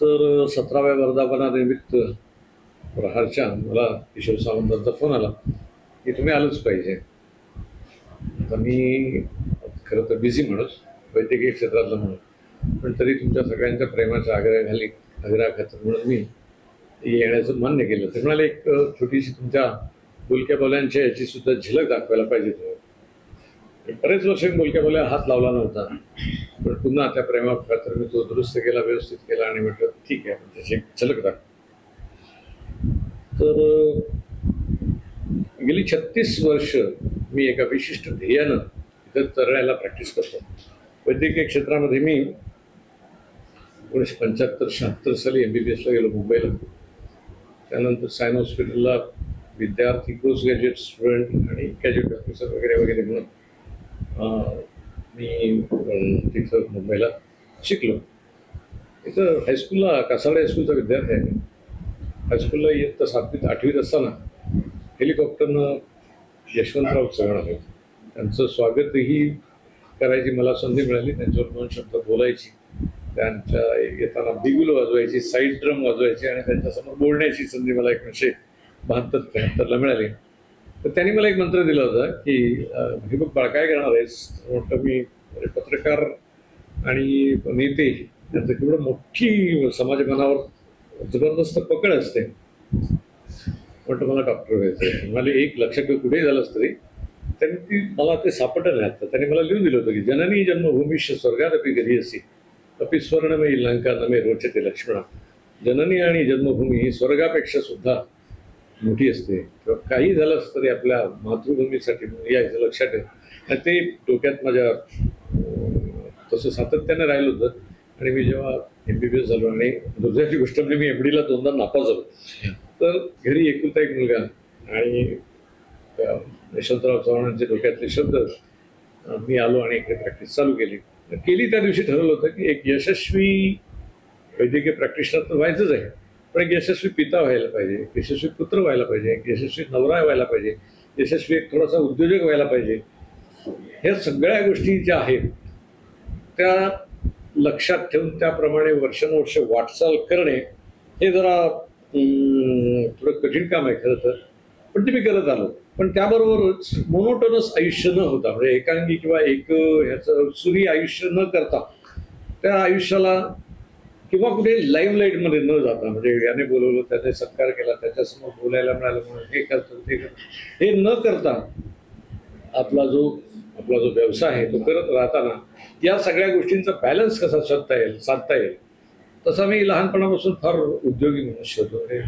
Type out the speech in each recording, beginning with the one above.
तर 17व्या वर्धापनानिमित्त प्रहारच्या मला किशोर सावंतांचा फोन आला की तुम्ही आलंच पाहिजे. आता मी खरं तर बिझी माणूस, वैद्यकीय क्षेत्रातला म्हणून, पण तरी तुमच्या सगळ्यांच्या प्रेमाच्या आग्रहाखातर म्हणून मी येण्याचं मान्य केलं. ते म्हणाले एक छोटीशी तुमच्या बोलक्या बोल्यांच्या याची सुद्धा झलक दाखवायला पाहिजे तुम्ही. बरेच वर्ष बोलक्या बोल्या हात लावला नव्हता, पण पुन्हा त्या प्रेमाखातर मी तो दुरुस्त केला, व्यवस्थित केला आणि म्हटलं ठीक आहे त्याची एक झलक दाखव. तर गेली 36 वर्ष मी एका विशिष्ट ध्येयानं इथं तरण्याला प्रॅक्टिस करतो. वैद्यकीय क्षेत्रामध्ये मी 1975-76 साली MBBSला गेलो मुंबईला. त्यानंतर सायन हॉस्पिटलला विद्यार्थी, पोस्ट ग्रॅज्युएट स्टुडंट आणि ग्रॅज्युएट ऑफिसर वगैरे वगैरे म्हणून मी तिथं मुंबईला शिकलो. इथं हायस्कूलला कासार्डे हायस्कूलचा विद्यार्थी आहे. हायस्कूलला इयत्ता 7वीत 8वीत असताना हेलिकॉप्टरनं यशवंतराव चव्हाण आले. त्यांचं स्वागतही करायची मला संधी मिळाली. त्यांच्यावर 2 शब्द बोलायची, त्यांच्या येताना बिगुल वाजवायची, साईड ड्रम वाजवायची आणि त्यांच्यासमोर बोलण्याची संधी मला 1972-73ला मिळाली. तर त्यांनी मला एक मंत्र दिला होता की हे बघ बाळ, काय करणार आहेस? म्हटलं मी पत्रकार आणि नेते यांचं केवढं मोठी समाजमनावर जबरदस्त पकड असते. म्हटलं मला डॉक्टर व्हायचं आहे. मला एक लक्षात ठेव, कुठेही झालंच तरी त्यांनी ती मला ते सापडलं नाही. आता त्यांनी मला लिहून दिलं होतं की जननी जन्मभूमीश स्वर्गादपि गरीयसी अपि स्वर्णमयी लंका नमे रोचते लक्ष्मणा. जननी आणि जन्मभूमी ही स्वर्गापेक्षा सुद्धा मोठी असते. किंवा काही झालंच तरी आपल्या मातृभूमीसाठी यायचं लक्षात ठेव. आणि ते डोक्यात माझ्या तसं सातत्याने राहिलं होतं. आणि मी जेव्हा MBBS झालो आणि दुसऱ्याची गोष्ट म्हणजे मी MDला 2दा नापास झालो. तर घरी एकुलता एक मुलगा आणि यशवंतराव चव्हाणांचे डोक्यातले शब्द मी आलो आणि इकडे प्रॅक्टिस चालू केली. त्या दिवशी ठरवलं होतं की एक यशस्वी वैद्यकीय प्रॅक्टिशनर तर व्हायचंच आहे, पण एक यशस्वी पिता व्हायला पाहिजे, एक यशस्वी पुत्र व्हायला पाहिजे, एक यशस्वी नवरा व्हायला पाहिजे, यशस्वी एक थोडासा उद्योजक व्हायला पाहिजे. ह्या सगळ्या गोष्टी ज्या आहेत त्या लक्षात ठेवून त्याप्रमाणे वर्षानुवर्ष वाटचाल करणे हे जरा थोडं कठीण काम आहे खरं तर, पण ते मी करत आलो. पण त्याबरोबरच मोनोटोनस आयुष्य न होता, म्हणजे एकांगी किंवा एक ह्याचं सुरी आयुष्य न करता त्या आयुष्याला किंवा कुठे लाईमलाईटमध्ये न जाता, म्हणजे याने बोलवलं, त्याने सत्कार केला, त्याच्यासमोर बोलायला मिळालं म्हणून हे करतो ते करतो हे न करता आपला जो व्यवसाय आहे तो करत राहताना या सगळ्या गोष्टींचा बॅलन्स कसा साधता येईल तसा मी लहानपणापासून फार उद्योगी मनुष्य होतो. आणि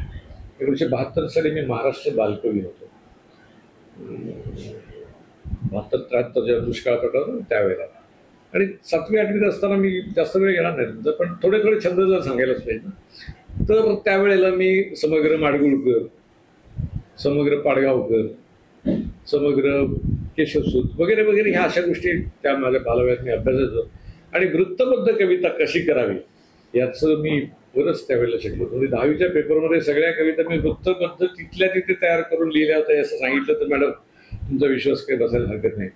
1972 साली मी महाराष्ट्र बालकवी होतो. 72-73 जेव्हा दुष्काळ पडला त्यावेळेला. आणि 7वी-8वीत असताना मी जास्त वेळ घेणार नाही, पण थोडे छंद जर सांगायलाच पाहिजे ना, तर त्यावेळेला मी समग्र माडगुळकर, समग्र पाडगावकर, समग्र केशवसूत वगैरे वगैरे ह्या अशा गोष्टी त्या माझ्या बालवयात मी अभ्यासायचो. आणि वृत्तबद्ध कविता कशी करावी याचं मी बरंच त्यावेळेला शिकलो. म्हणजे 10वीच्या पेपरमध्ये सगळ्या कविता मी वृत्तबद्ध तिथल्या तिथे तयार करून लिहिल्या होत्या. असं सांगितलं तर मॅडम तुमचा विश्वास काही बसायला हरकत नाही.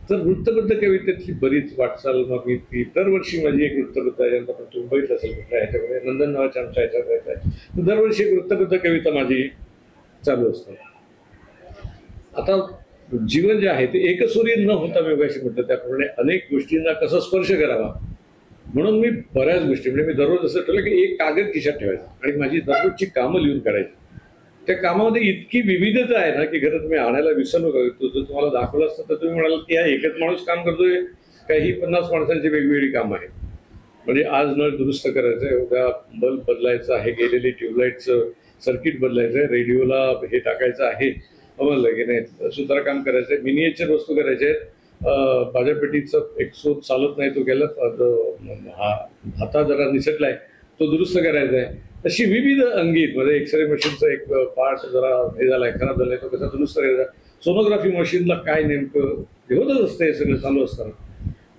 तर वृत्तबद्ध कवितेतली बरीच वाटचाल मग मी ती दरवर्षी माझी एक वृत्तबद्ध आहे, पण तुम्ही बघितलं असेल कुठल्या ह्याच्यामध्ये नंदन नावाच्या आमच्या ह्याच्यात आहे, दरवर्षी एक वृत्तबद्ध कविता माझी चालू असते. आता जीवन जे आहे ते एकसुरी न होता मी अशी म्हटलं त्याप्रमाणे अनेक गोष्टींना कसा स्पर्श करावा म्हणून मी बऱ्याच गोष्टी, म्हणजे मी दररोज असं ठरवलं की एक कागद खिशात ठेवायचा आणि माझी दररोजची कामं लिहून काढायची. त्या कामामध्ये इतकी विविधता आहे ना की खरं तुम्ही आणायला विसरू नका. जर तुम्हाला दाखवलं असतं तर तुम्ही म्हणाल की हा एकच माणूस काम करतोय, काही 50 माणसांची वेगवेगळी कामं आहेत. म्हणजे आज नळ दुरुस्त करायचं आहे, उद्या बल्ब बदलायचं आहे, गेलेली ट्यूबलाईटचं सर्किट बदलायचं आहे, रेडिओला हे टाकायचं आहे, म्हणलं की नाही सूत्रकाम करायचं आहे, मिनिएचर वस्तू करायचे आहेत, बाजारपेटीचं एक शोध चालत नाही तो गेला, हाता जरा निसटलाय तो दुरुस्त करायचा आहे. अशी विविध अंगीत म्हणजे एक्सरे मशीनचा एक पार्ट जरा हे झालाय, खराब झालाय, तो कसा दुरुस्त करायचा, सोनोग्राफी मशीनला काय नेमकं होतच असतं हे सगळं चालू असताना.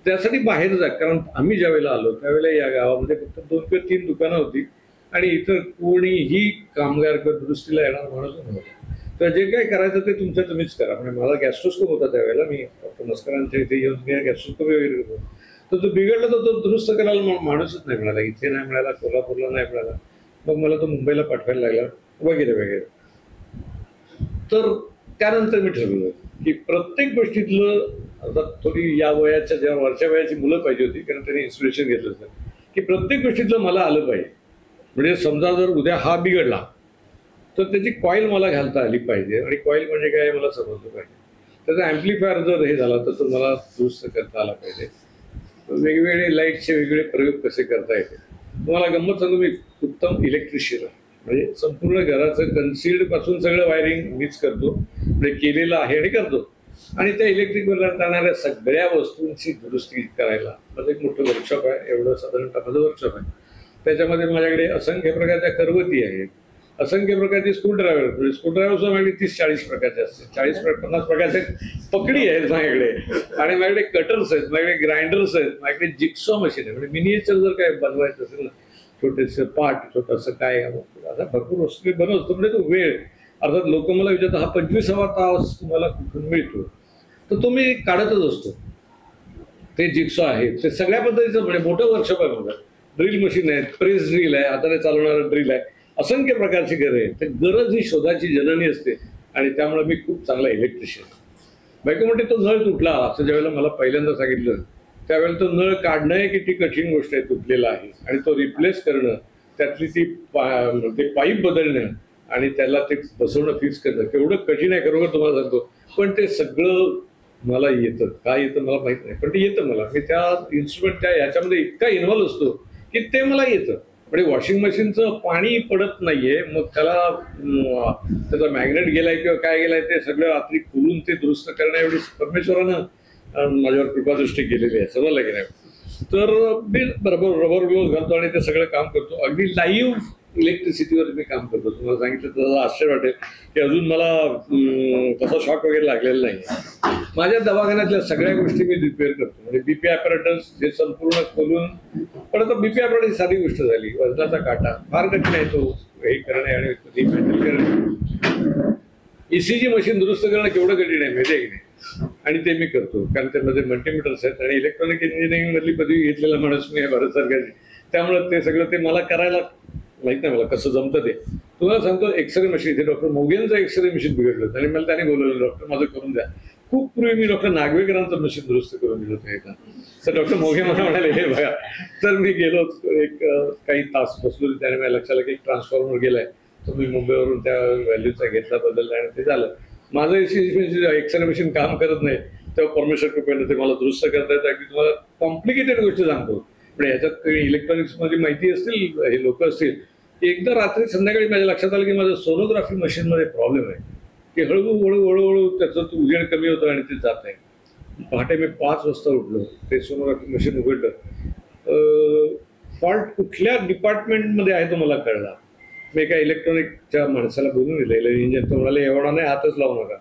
त्यासाठी बाहेर जा, कारण आम्ही ज्या वेळेला आलो त्यावेळेला या गावामध्ये फक्त 2 किंवा 3 दुकानं होती आणि इतर कोणीही कामगार किंवा दुरुस्तीला येणार माणूस नव्हता. तर जे काही करायचं ते तुम्हीच करा. म्हणजे मला गॅस्ट्रोस्कोप होता त्यावेळेला, मी डॉक्टर मस्करांच्या इथे येऊन गॅस्ट्रोस्कोपी वगैरे होतो. तर तो बिघडला तर तो दुरुस्त करायला माणूसच नाही मिळाला, इथे नाही मिळाला, कोल्हापूरला नाही मिळाला, मग मला तो मुंबईला पाठवायला लागला वगैरे वगैरे. तर त्यानंतर मी ठरवलं की प्रत्येक गोष्टीतलं, आता थोडी या वयाच्या जेव्हा वरच्या वयाची मुलं पाहिजे होती, कारण त्यांनी इन्स्पिरेशन घेतलं होतं की प्रत्येक गोष्टीतलं मला आलं पाहिजे. म्हणजे समजा जर उद्या हा बिघडला तर त्याची कॉईल मला घालता आली पाहिजे, आणि कॉईल म्हणजे काय मला समजलं पाहिजे. त्याचा ॲम्प्लिफायर जर हे झाला तर तो मला दुरुस्त करता आला पाहिजे. वेगवेगळे लाईटचे वेगवेगळे प्रयोग कसे करता येते. तुम्हाला गंमत सांगू, मी उत्तम इलेक्ट्रिशियन आहे. म्हणजे संपूर्ण घराचं कन्सिल्ड पासून सगळं वायरिंग मीच करतो, म्हणजे केलेलं आहे आणि करतो. आणि त्या इलेक्ट्रिकवर जाणाऱ्या सगळ्या वस्तूंची दुरुस्ती करायला माझं एक मोठं वर्कशॉप आहे. एवढं साधारणतः माझं वर्कशॉप आहे. त्याच्यामध्ये माझ्याकडे असंख्य प्रकारच्या करवती आहेत, असंख्य प्रकारचे स्क्रूड्रायव्हर, म्हणजे स्क्रूड्रायव्हर माझ्याकडे 30-40 प्रकारचे असते, 40-50 प्रकारचे पकडी आहेत माझ्याकडे, आणि माझ्याकडे कटर्स आहेत, माझ्याकडे ग्राइंडर्स आहेत, माझ्याकडे जिक्सॉ मशीन आहे. म्हणजे मिनिएचर जर काय बनवायचं असेल ना, छोटेसं पाट, छोटंसं काय, असा भरपूर वस्तू बनवतो. म्हणजे तो वेळ, अर्थात लोक मला विचारतात हा 25वा तास तुम्हाला कुठून मिळतो, तर तो मी काढतच असतो. ते जिक्सॉ आहे, ते सगळ्या पद्धतीचं, म्हणजे मोठं वर्कशॉप आहे माझं. ड्रिल मशीन आहे, प्रेस ड्रिल आहे, हाताने चालवणारं ड्रिल आहे, असंख्य प्रकारची घरं आहे. तर गरज ही शोधाची जननी असते, आणि त्यामुळे मी खूप चांगला इलेक्ट्रिशियन. बायको म्हणते तो नळ तुटला, असं ज्यावेळेला मला पहिल्यांदा सांगितलं त्यावेळेला तो नळ काढणं हे किती कठीण गोष्ट आहे, तुटलेला आहे, आणि तो रिप्लेस करणं, त्यातली ती ते पाईप बदलणं आणि त्याला ते बसवणं, फिक्स करणं केवढं कठीण आहे खरोखर तुम्हाला सांगतो. पण ते सगळं मला येतं. काय येतं मला माहित नाही, पण ते येतं मला. मी त्या इन्स्ट्रुमेंट त्या ह्याच्यामध्ये इतका इन्व्हॉल्व असतो की ते मला येतं. म्हणजे वॉशिंग मशीनचं पाणी पडत नाहीये, मग त्याला त्याचा मॅग्नेट गेलाय किंवा काय गेलाय ते सगळं रात्री खोलून ते दुरुस्त करणं एवढी परमेश्वरानं माझ्यावर कृपादृष्टी केलेली आहे, समजलं की नाही. तर मी बरोबर रबर ग्लोव्ज घालतो आणि ते सगळं काम करतो. अगदी लाईव्ह इलेक्ट्रिसिटीवर मी काम करतो. तुम्हाला सांगितलं तर आश्चर्य वाटेल की अजून मला तसा शॉक वगैरे लागलेला नाही. माझ्या दवाखान्यातल्या सगळ्या गोष्टी मी रिपेअर करतो. म्हणजे बीपी ॲपॅरेटस हे संपूर्ण खोलून, पण आता बीपी ॲपॅरेटस साधी गोष्ट झाली, वजनाचा काटा फार कठीण आहे तो हे करणे आणि रिमॅन्डल करणे. ECG मशीन दुरुस्त करणं केवढं कठीण आहे माहिती आहे की नाही, आणि ते मी करतो. कारण त्यामध्ये मल्टीमीटर्स आहेत, आणि इलेक्ट्रॉनिक इंजिनिअरिंग मधली पदवी घेतलेला माणूस मी आहे भारत सरकारची, त्यामुळे ते सगळं ते मला करायला माहित नाही मला कसं जमतं ते. तुम्हाला सांगतो, एक्सरे मशीन, इथे डॉक्टर मोगेंचं एक्सरे मशीन बिघडलं होतं आणि मला त्याने बोलवलं डॉक्टर माझं करून द्या. खूप पूर्वी मी डॉक्टर नागवेकरांचं मशीन दुरुस्त करून दिलं होतं एकदा. तर डॉक्टर मोगे मला म्हणाले हे बघा. तर मी गेलो, एक काही तास बसलो, त्याने माझ्या लक्षात आलं की एक ट्रान्सफॉर्मर गेलाय, तो मी मुंबईवरून त्या व्हॅल्यूचा घेतला, बदलला, आणि ते झालं. माझं एक्सरे मशीन काम करत नाही, तेव्हा परमेश्वर कृपेनं ते मला दुरुस्त करता येतं. अगदी तुम्हाला कॉम्प्लिकेटेड गोष्टी सांगतो, पण ह्याच्यात काही इलेक्ट्रॉनिक्समध्ये माहिती असतील, हे लोक असतील. एकदा रात्री संध्याकाळी माझ्या लक्षात आलं की माझं सोनोग्राफी मशीनमध्ये प्रॉब्लेम आहे, की हळूहळू त्याचं उजेड कमी होतं आणि ते जात आहे. पहाटे मी 5 वाजता उठलो, ते सोनोग्राफी मशीन उघडलं. फॉल्ट कुठल्या डिपार्टमेंटमध्ये आहे तो मला कळला. मी एका इलेक्ट्रॉनिकच्या माणसाला बोलून दिलं इंजिन, तो म्हणाले एवढा नाही, हातच लावू नका.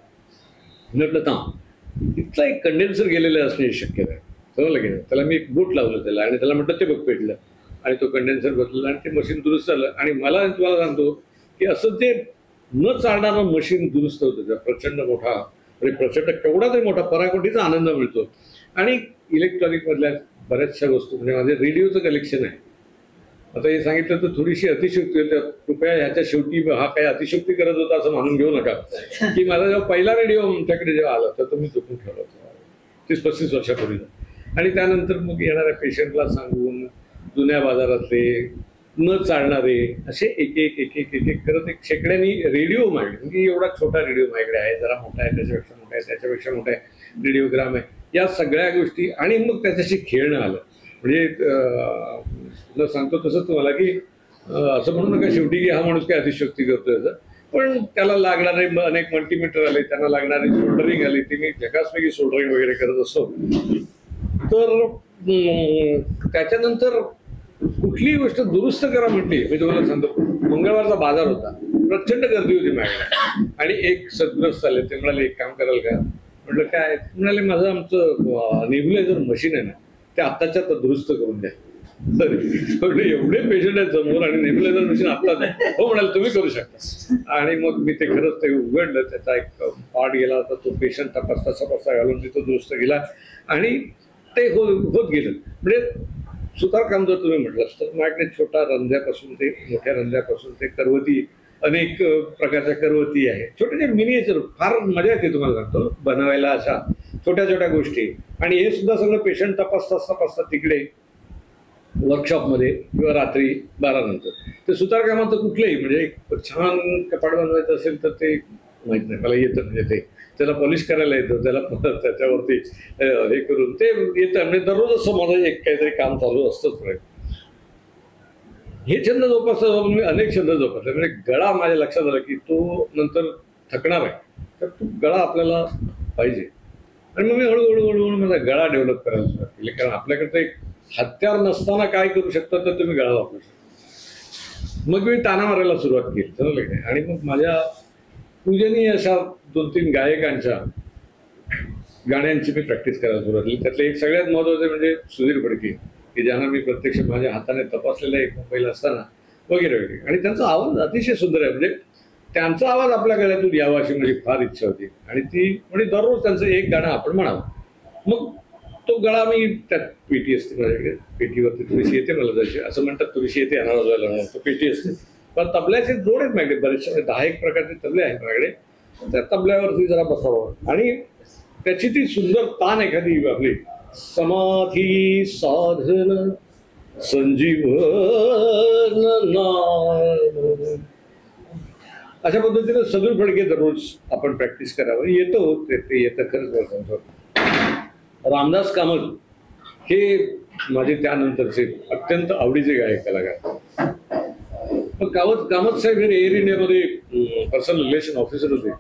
म्हटलं थांब, इथला एक कंडेन्सर गेलेला असण्याची शक्यता आहे, समजलं की नाही. त्याला मी एक बूट लावलं त्याला, आणि त्याला म्हटलं ते बघ पेटलं, आणि तो कंडेन्सर बदलला आणि ते मशीन दुरुस्त झालं. आणि मला तुम्हाला सांगतो की असं ते न चालणारं मशीन दुरुस्त होतं. प्रचंड मोठा, म्हणजे प्रचंड केवढा तरी मोठा पराकोटीचा आनंद मिळतो. आणि इलेक्ट्रॉनिकमधल्या बऱ्याचशा वस्तू, म्हणजे माझे रेडिओचं कलेक्शन आहे. आता हे सांगितलं तर थोडीशी अतिशयोक्ती होती, कृपया ह्याच्या शेवटी हा काही अतिशयोक्ती करत होता असं मानून घेऊ नका. की माझा जेव्हा पहिला रेडिओ आमच्याकडे जेव्हा आला तर तो मी जपून ठेवला होता 30-35 वर्षापूर्वीचा. आणि त्यानंतर मग येणाऱ्या पेशंटला सांगून जुन्या बाजारातले न चालणारे असे एक एक एक एक एक एक करत एक शेकड्यांनी रेडिओ मागले. म्हणजे एवढा छोटा रेडिओ माझ्याकडे आहे, जरा मोठा आहे, त्याच्यापेक्षा मोठा आहे, त्याच्यापेक्षा मोठा आहे, रेडिओग्राम आहे, या सगळ्या गोष्टी. आणि मग त्याच्याशी खेळणं आलं. म्हणजे तुला सांगतो तसं तुम्हाला की असं म्हणू नका शेवटी की हा माणूस काय अतिशयोक्ती करतोय असं, पण त्याला लागणारे अनेक मल्टीमीटर आले, त्यांना लागणारी सोल्डरिंग आली, ती मी झकासपैकी सोल्डरिंग वगैरे करत असतो. तर त्याच्यानंतर कुठलीही गोष्ट दुरुस्त करा म्हटली, मी तुम्हाला सांगतो, मंगळवारचा बाजार होता, प्रचंड गर्दी होती माझ्याकडे. आणि एक सद्ग्रस्त आले, ते म्हणाले एक काम कराल का. म्हटलं काय. म्हणाले माझं आमचं नेब्युलायझर मशीन आहे ना, ते आत्ताच्या आता दुरुस्त करून द्या. तर एवढे पेशंट आहेत समोर आणि नेब्युलायझर मशीन आत्ता नाही. हो म्हणाले तुम्ही करू शकता. आणि मग मी ते खरंच ते उघडलं, त्याचा एक पार्ट गेला होता, तो पेशंट तपासता घालून तिथं दुरुस्त केला. आणि ते होत गेलं. म्हणजे सुतारकाम जर तुम्ही म्हटलं तर माझ्याकडे छोटा रंध्यापासून ते मोठ्या रंध्यापासून ते करवती, अनेक प्रकारच्या करवती आहे, छोटे जे मिनिएचर. फार मजा येते तुम्हाला सांगतो बनवायला अशा छोट्या छोट्या गोष्टी. आणि हे सुद्धा सगळं पेशंट तपासता तिकडे वर्कशॉपमध्ये किंवा रात्री 12 नंतर. ते सुतारकामाचं कुठलंही म्हणजे एक छान कपाट बनवायचं असेल तर ते माहित नाही मला येतं, म्हणजे ते त्याला पॉलिश करायला येतं, त्याला त्याच्यावरती हे करून ते येतं. म्हणजे दररोज असं माझं एक काहीतरी काम चालू असतंच. हे छंद जोपासता मी अनेक छंद जोपासले. म्हणजे गळा माझ्या लक्षात आला की तो नंतर थकणार आहे, तर तो गळा आपल्याला पाहिजे. आणि मग मी हळूहळू माझा गळा डेव्हलप करायला सुरुवात केली. कारण आपल्याकडे एक हत्यार नसताना काय करू शकता तर तुम्ही गळा वापरू शकता. मग मी ताना मारायला सुरुवात केली, समजलं की नाही. आणि मग माझ्या पूजनीय अशा 2-3 गायकांच्या गाण्यांची मी प्रॅक्टिस करायला सुरुवात केली. त्यातले एक सगळ्यात महत्त्वाचे म्हणजे सुधीर फडके, की ज्यांना मी प्रत्यक्ष माझ्या हाताने तपासलेलं एक मुंबईला असताना वगैरे वगैरे. आणि त्यांचा आवाज अतिशय सुंदर आहे. म्हणजे त्यांचा आवाज आपल्या गळ्यातून यावा अशी माझी फार इच्छा होती. आणि ती म्हणजे दररोज त्यांचं एक गाणं आपण म्हणावं. मग तो गळा मी त्यात पेटी असते माझ्याकडे, पेटीवरती थोडीशी येते मला जायची, असं म्हणतात थोडीशी येते आणायला जायला म्हणून, तो पेटी असते. पण तबल्याचे जोड आहेत माझ्याकडे बरेचसे, 10-1 प्रकारचे तबले आहेत माझ्याकडे. त्या तबल्यावरती जरा बसावं आणि त्याची ती सुंदर तान एखादी आपली समाधी साधन संजीवन अशा पद्धतीने सदूर फडके दररोज आपण प्रॅक्टिस करावं. येतं ते येतं खरंच. रामदास कामत हे माझे त्यानंतरचे अत्यंत आवडीचे गायक कलाकार. मग कामत साहेब हे एअर इंडियामध्ये पर्सनल रिलेशन ऑफिसर होते.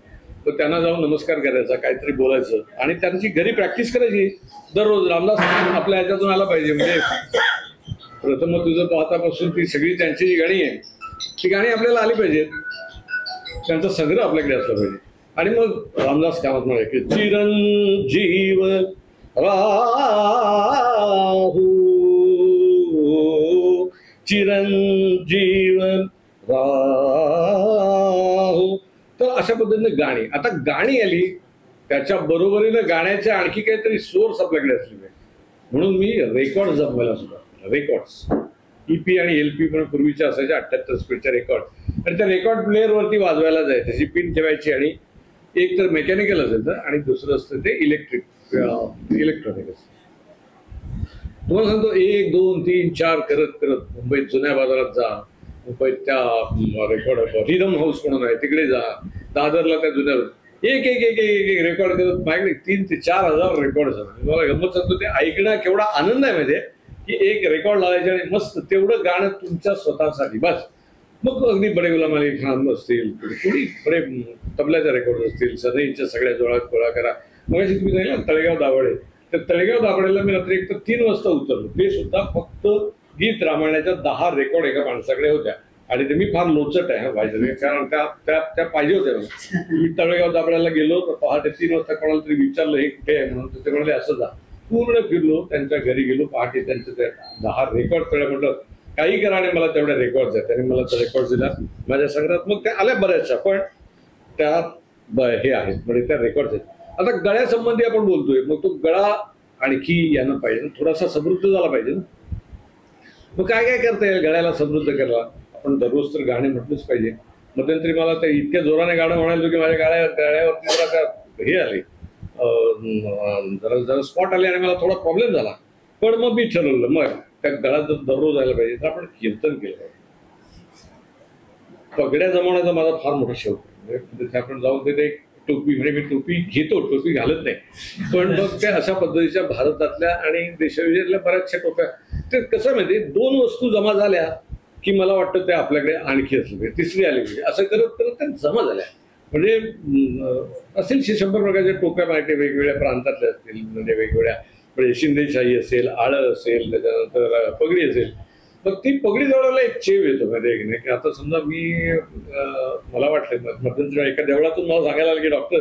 तर त्यांना जाऊन नमस्कार करायचा, काहीतरी बोलायचं आणि त्यांची घरी प्रॅक्टिस करायची दररोज. रामदास आपल्या ह्याच्यातून आला पाहिजे. म्हणजे प्रथम तुझं पाहतापासून ती सगळी त्यांची जी गाणी आहे ती गाणी आपल्याला आली पाहिजेत, त्यांचा संग्रह आपल्याकडे असला पाहिजे. आणि मग रामदास कामत म्हणाले की चिरंजीव राहू चिरंजीव राहू. तर अशा पद्धतीने गाणी. आता गाणी आली, त्याच्या बरोबरीनं गाण्याच्या आणखी काहीतरी सोर्स आपल्याकडे असले पाहिजे. म्हणून मी रेकॉर्ड जमवायला सुरुवात केला. रेकॉर्ड्स EP आणि LP पण पूर्वीच्या असायच्या 78 स्पीडच्या रेकॉर्ड. आणि त्या रेकॉर्ड प्लेअरवरती वाजवायला जायचं, त्याची पिन ठेवायची. आणि एक तर मेकॅनिकल असेल तर, आणि दुसरं असतं ते इलेक्ट्रॉनिक असतं. तुम्हाला सांगतो 1, 2, 3, 4 करत करत मुंबईत जुन्या बाजारात जा, मुंबईत त्या रेकॉर्ड रिदम हाऊस म्हणून आहे तिकडे जा, दादरला त्या जुन्या एक एक एक एक एक रेकॉर्ड करत माझ्याकडे 3,000 ते 4,000 रेकॉर्ड झाले. मला गंमत सांगतो ते ऐकण्यात केवढा आनंद आहे माहिती आहे की एक रेकॉर्ड लावायचे आणि मस्त तेवढं गाणं तुमच्या स्वतःसाठी बस. मग अगदी बडे गुलाम अली खान असतील, कोणी बडे तबल्याचे रेकॉर्ड असतील, सनईच्या सगळ्या जोळात गोळा करा. मग तुम्ही सांगितलं तळेगाव दाभाडे, तर तळेगाव दाभाडेला मी रात्री एक तर 3 वाजता उतरलो. ते सुद्धा फक्त गीत रामायणाच्या 10 रेकॉर्ड एका माणसाकडे होत्या. आणि ते मी फार लोचट आहे पाहिजे, कारण त्या पाहिजे होत्या. मी तळेगाव दाभाड्याला गेलो तर पहाटे 3 वाजता कोणाला तरी विचारलं हे कुठे आहे म्हणून, ते म्हणाले असं जा. पूर्ण फिरलो, त्यांच्या घरी गेलो, पहाटे त्यांचं त्या 10 रेकॉर्ड तळ्या म्हटलं काही करा आणि मला तेवढ्या रेकॉर्ड्स आहेत. त्यांनी मला त्या रेकॉर्ड दिल्या माझ्या संग्रहात. मग त्या आल्या बऱ्याचशा, पण त्या हे आहेत म्हणजे त्या रेकॉर्ड्स आहेत. आता गळ्यासंबंधी आपण बोलतोय, मग तो गळा आणखी यानं पाहिजे, थोडासा समृद्ध झाला पाहिजे ना. मग काय काय करता येईल गळ्याला समृद्ध करायला? आपण दररोज तर गाणे म्हटलंच पाहिजे. मध्यंतरी मला ते इतक्या जोराने गाणं म्हणायचं की माझ्या गळ्यावरती जरा हे आले, जरा स्पॉट आले आणि मला थोडा प्रॉब्लेम झाला. पण मग मी ठरवलं मग त्या गळ्यात जर दररोज आयला पाहिजे तर आपण कीर्तन केलं पाहिजे. पगड्या जमवण्याचा माझा फार मोठा शौक आहे. म्हणजे आपण जाऊन ते टोपी, म्हणजे मी टोपी घेतो, टोपी घालत नाही, पण मग त्या अशा पद्धतीच्या भारतातल्या आणि देशाविदेशातल्या बऱ्याचशा टोप्या. ते कसं माहिती, 2 वस्तू जमा झाल्या की मला वाटतं त्या आपल्याकडे आणखी असली पाहिजे, तिसरी आली पाहिजे. असं करत करत त्या जमा झाल्या. म्हणजे असेल 100 प्रकारच्या टोप्या माहिती, वेगवेगळ्या प्रांतातल्या असतील, म्हणजे वेगवेगळ्या, म्हणजे शिंदेशाही असेल, आळं असेल, त्याच्यानंतर पगडी असेल. मग ती पगडी जवळला एक चेव येतो माहिती की नाही. की आता समजा मी मला वाटलं मध्यंतरी एका देवळातून मला सांगायला आलं की डॉक्टर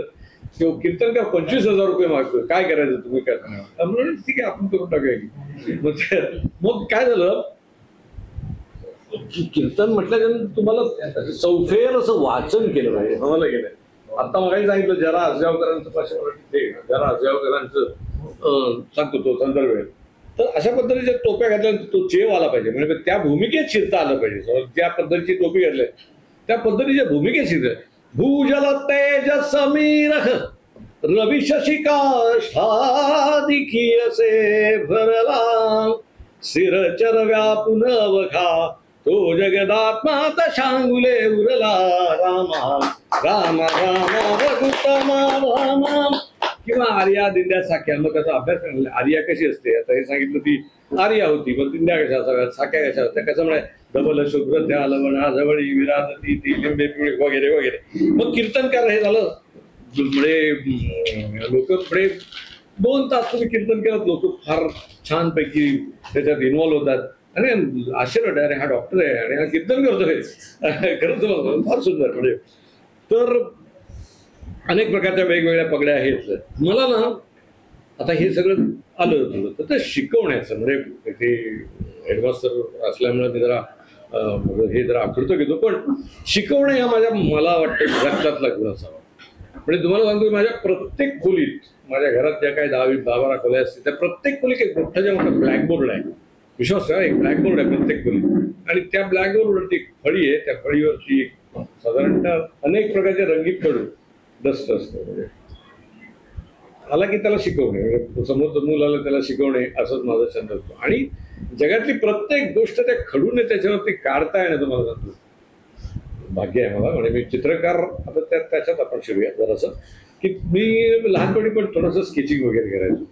कीर्तन का 25,000 रुपये मागतो, काय करायचं तुम्ही, काय सांगा. म्हणून ठीक आहे आपण करून टाकूया की. मग काय झालं, कीर्तन म्हटलं तुम्हाला चौफेर असं वाचन केलं पाहिजे, समजलं गेलं. आता मला सांगितलं जरा आजगावकरांचं, जरा आजगावकरांचं सांगतो तो संदर्भ आहे. तर अशा पद्धतीच्या टोप्या घातल्यानंतर तो चेव आला पाहिजे, म्हणजे त्या भूमिकेत शिरता आलं पाहिजे. ज्या पद्धतीची टोपी घातली त्या पद्धतीच्या भूमिकेत शिरत. भूजल तेज समीरख रवि शशिकाष्ठादिकी असे भरला सिरचर व्यापुन अवघा तो जगदात्मा तशांगुले उरला. रामा राम राम रघुत्तमा राम. किंवा आर्या दिंड्या साख्या, मग त्याचा अभ्यास करणार. आर्या कशी असते, आता हे सांगितलं ती आर्या होती, पण दिंड्या कशा असाव्यात, साख्या कशा होत्या, कसं म्हणाय डबल शुभ्र त्या लवणा जवळी विराजती ती लिंबे पिवळे वगैरे वगैरे. मग कीर्तनकार हे झालं, म्हणजे लोक पुढे 2 तास तुम्ही कीर्तन केलं, लोक फार छानपैकी त्याच्यात इन्व्हॉल्व्ह होतात आणि आश्चर्य अरे हा डॉक्टर आहे आणि हा कीर्तन करतोय खरंच फार सुंदर. म्हणजे तर अनेक प्रकारच्या वेगवेगळ्या पगड्या आहेत. मला ना आता हे सगळं आलं होतं तर ते शिकवण्याचं, म्हणजे ते हेडमास्टर असल्यामुळे मी जरा हे जरा आखडतो घेतो, पण शिकवणं हा मला वाटतं रक्तातला गुण असावा. म्हणजे तुम्हाला सांगतो माझ्या प्रत्येक खोलीत, माझ्या घरात ज्या काही 10-12 खोल्या असतील त्या प्रत्येक खोलीत एक मोठा मोठा ब्लॅकबोर्ड आहे. विश्वास करा, एक ब्लॅकबोर्ड आहे प्रत्येक खोलीत. आणि त्या ब्लॅकबोर्डवरती एक फळी आहे, त्या फळीवरती साधारणतः अनेक प्रकारचे रंगीत खडू डस्ट असतं. म्हणजे आला की त्याला शिकवणे, समोरचं मूल आलं त्याला शिकवणे, असंच माझा छंद असतो. आणि जगातली प्रत्येक गोष्ट त्या खडूने त्याच्यावरती काढताय ना, तुम्हाला सांगतो भाग्य आहे मला. म्हणजे मी चित्रकार, आता त्याच्यात आपण शिरूया जरासं, की मी लहानपणी पण थोडंसं स्केचिंग वगैरे करायचो.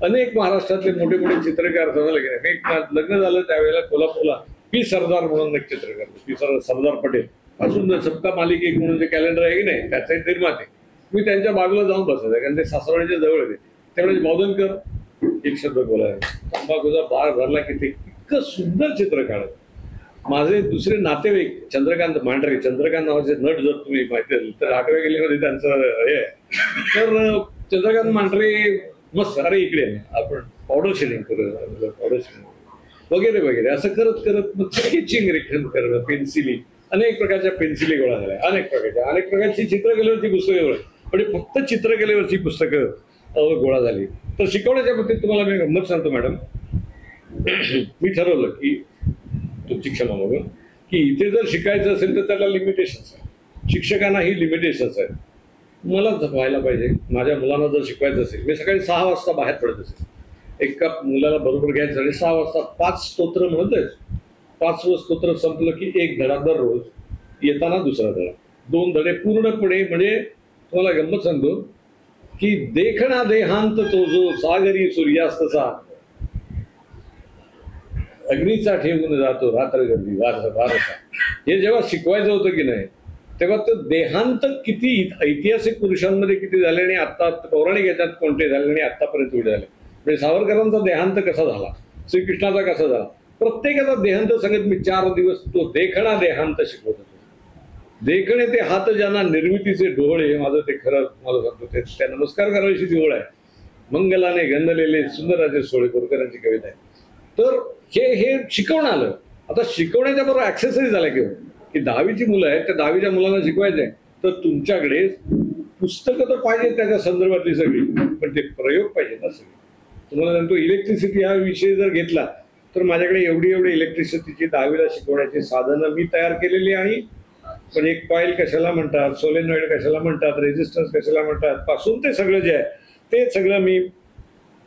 अनेक महाराष्ट्रातले मोठे मोठे चित्रकार समजले की नाही. मी लग्न झालं त्यावेळेला कोल्हापूरला पी सरदार म्हणून एक चित्रकार, पी सरदार पटेल, असून सबका मालिक एक म्हणून जे कॅलेंडर आहे की नाही त्याचे निर्माते, मी त्यांच्या बाजूला जाऊन बसायचं, कारण ते सासवडच्या जवळ होते. त्यावेळेस बावधनकर एक शब्द बोलायला, तंबाखूचा बार भरला की ते इतकं सुंदर चित्र काढत. माझे दुसरे नातेवाईक चंद्रकांत मांढरे, चंद्रकांत नावाचे नट जर तुम्ही माहिती असेल तर 8व्या गेलीमध्ये त्यांचं हे आहे. तर चंद्रकांत मांढरे मस्त, अरे इकडे आपण पावडर शेडिंग करूया, पावडर शेडिंग वगैरे वगैरे असं करत करत मग स्केचिंग रेखन करणं, पेन्सिली, अनेक प्रकारच्या पेन्सिली गोळा झाल्या, अनेक प्रकारची चित्रकलेवरची पुस्तकं गोळा, म्हणजे फक्त चित्रकलेवरची पुस्तकं गोळा झाली. तर शिकवण्याच्या बाबतीत तुम्हाला मी गंमत सांगतो मॅडम. मी ठरवलं की तुमची क्षमा मागून की इथे जर शिकायचं असेल तर त्याला लिमिटेशन्स आहे, शिक्षकांना ही लिमिटेशन्स आहेत. मला जपायला पाहिजे. माझ्या मुलांना जर शिकवायचं असेल, मी सकाळी 6 वाजता बाहेर पडत असेल, एका मुलाला बरोबर घ्यायचं आणि 6 वाजता 5 स्तोत्र म्हणत आहे. 5वं स्तोत्र संपलं की 1 धडा दररोज, येताना दुसरा धडा, 2 धडे पूर्णपणे. म्हणजे तुम्हाला गंमत सांगतो की देखणा देहांत तो जो सागरी सूर्यास्तचा अग्नीचा ठेवून जातो रात्र गर्दी वारसा. हे जेव्हा शिकवायचं होतं की नाही तेव्हा तो देहांत किती ऐतिहासिक पुरुषांमध्ये किती झाले आणि आता पौराणिक याच्यात कोणते झाले आणि आतापर्यंत कुठे झाले. म्हणजे सावरकरांचा देहांत कसा झाला, श्रीकृष्णाचा कसा झाला, प्रत्येकाचा देहांत सांगत मी 4 दिवस तो देखणा देहांत शिकवत होतो. देखणे ते हात ज्यांना निर्मितीचे डोळे, हे माझं ते खरं मला सांगतो, ते त्या नमस्कार करायची ती ओळ आहे. मंगलाने गंधलेले सुंदराचे सोळे कोरकरांची कविता आहे. तर हे शिकवणं आलं. आता शिकवण्याच्या बरोबर ऍक्सेसरीज झाल्या किंवा की 10वीची मुलं आहेत, त्या 10वीच्या मुलांना शिकवायचं आहे तर तुमच्याकडे पुस्तकं तर पाहिजे त्याच्या संदर्भातली सगळी, पण ते प्रयोग पाहिजेत ना सगळे. तुम्हाला सांगतो इलेक्ट्रिसिटी हा विषय जर घेतला तर माझ्याकडे एवढी इलेक्ट्रिसिटीची 10वीला शिकवण्याची साधनं मी तयार केलेली आहे. पण एक कॉईल कशाला म्हणतात, सोलेनॉइड कशाला म्हणतात, रेजिस्टन्स कशाला म्हणतात, पासून ते सगळं जे आहे ते सगळं मी.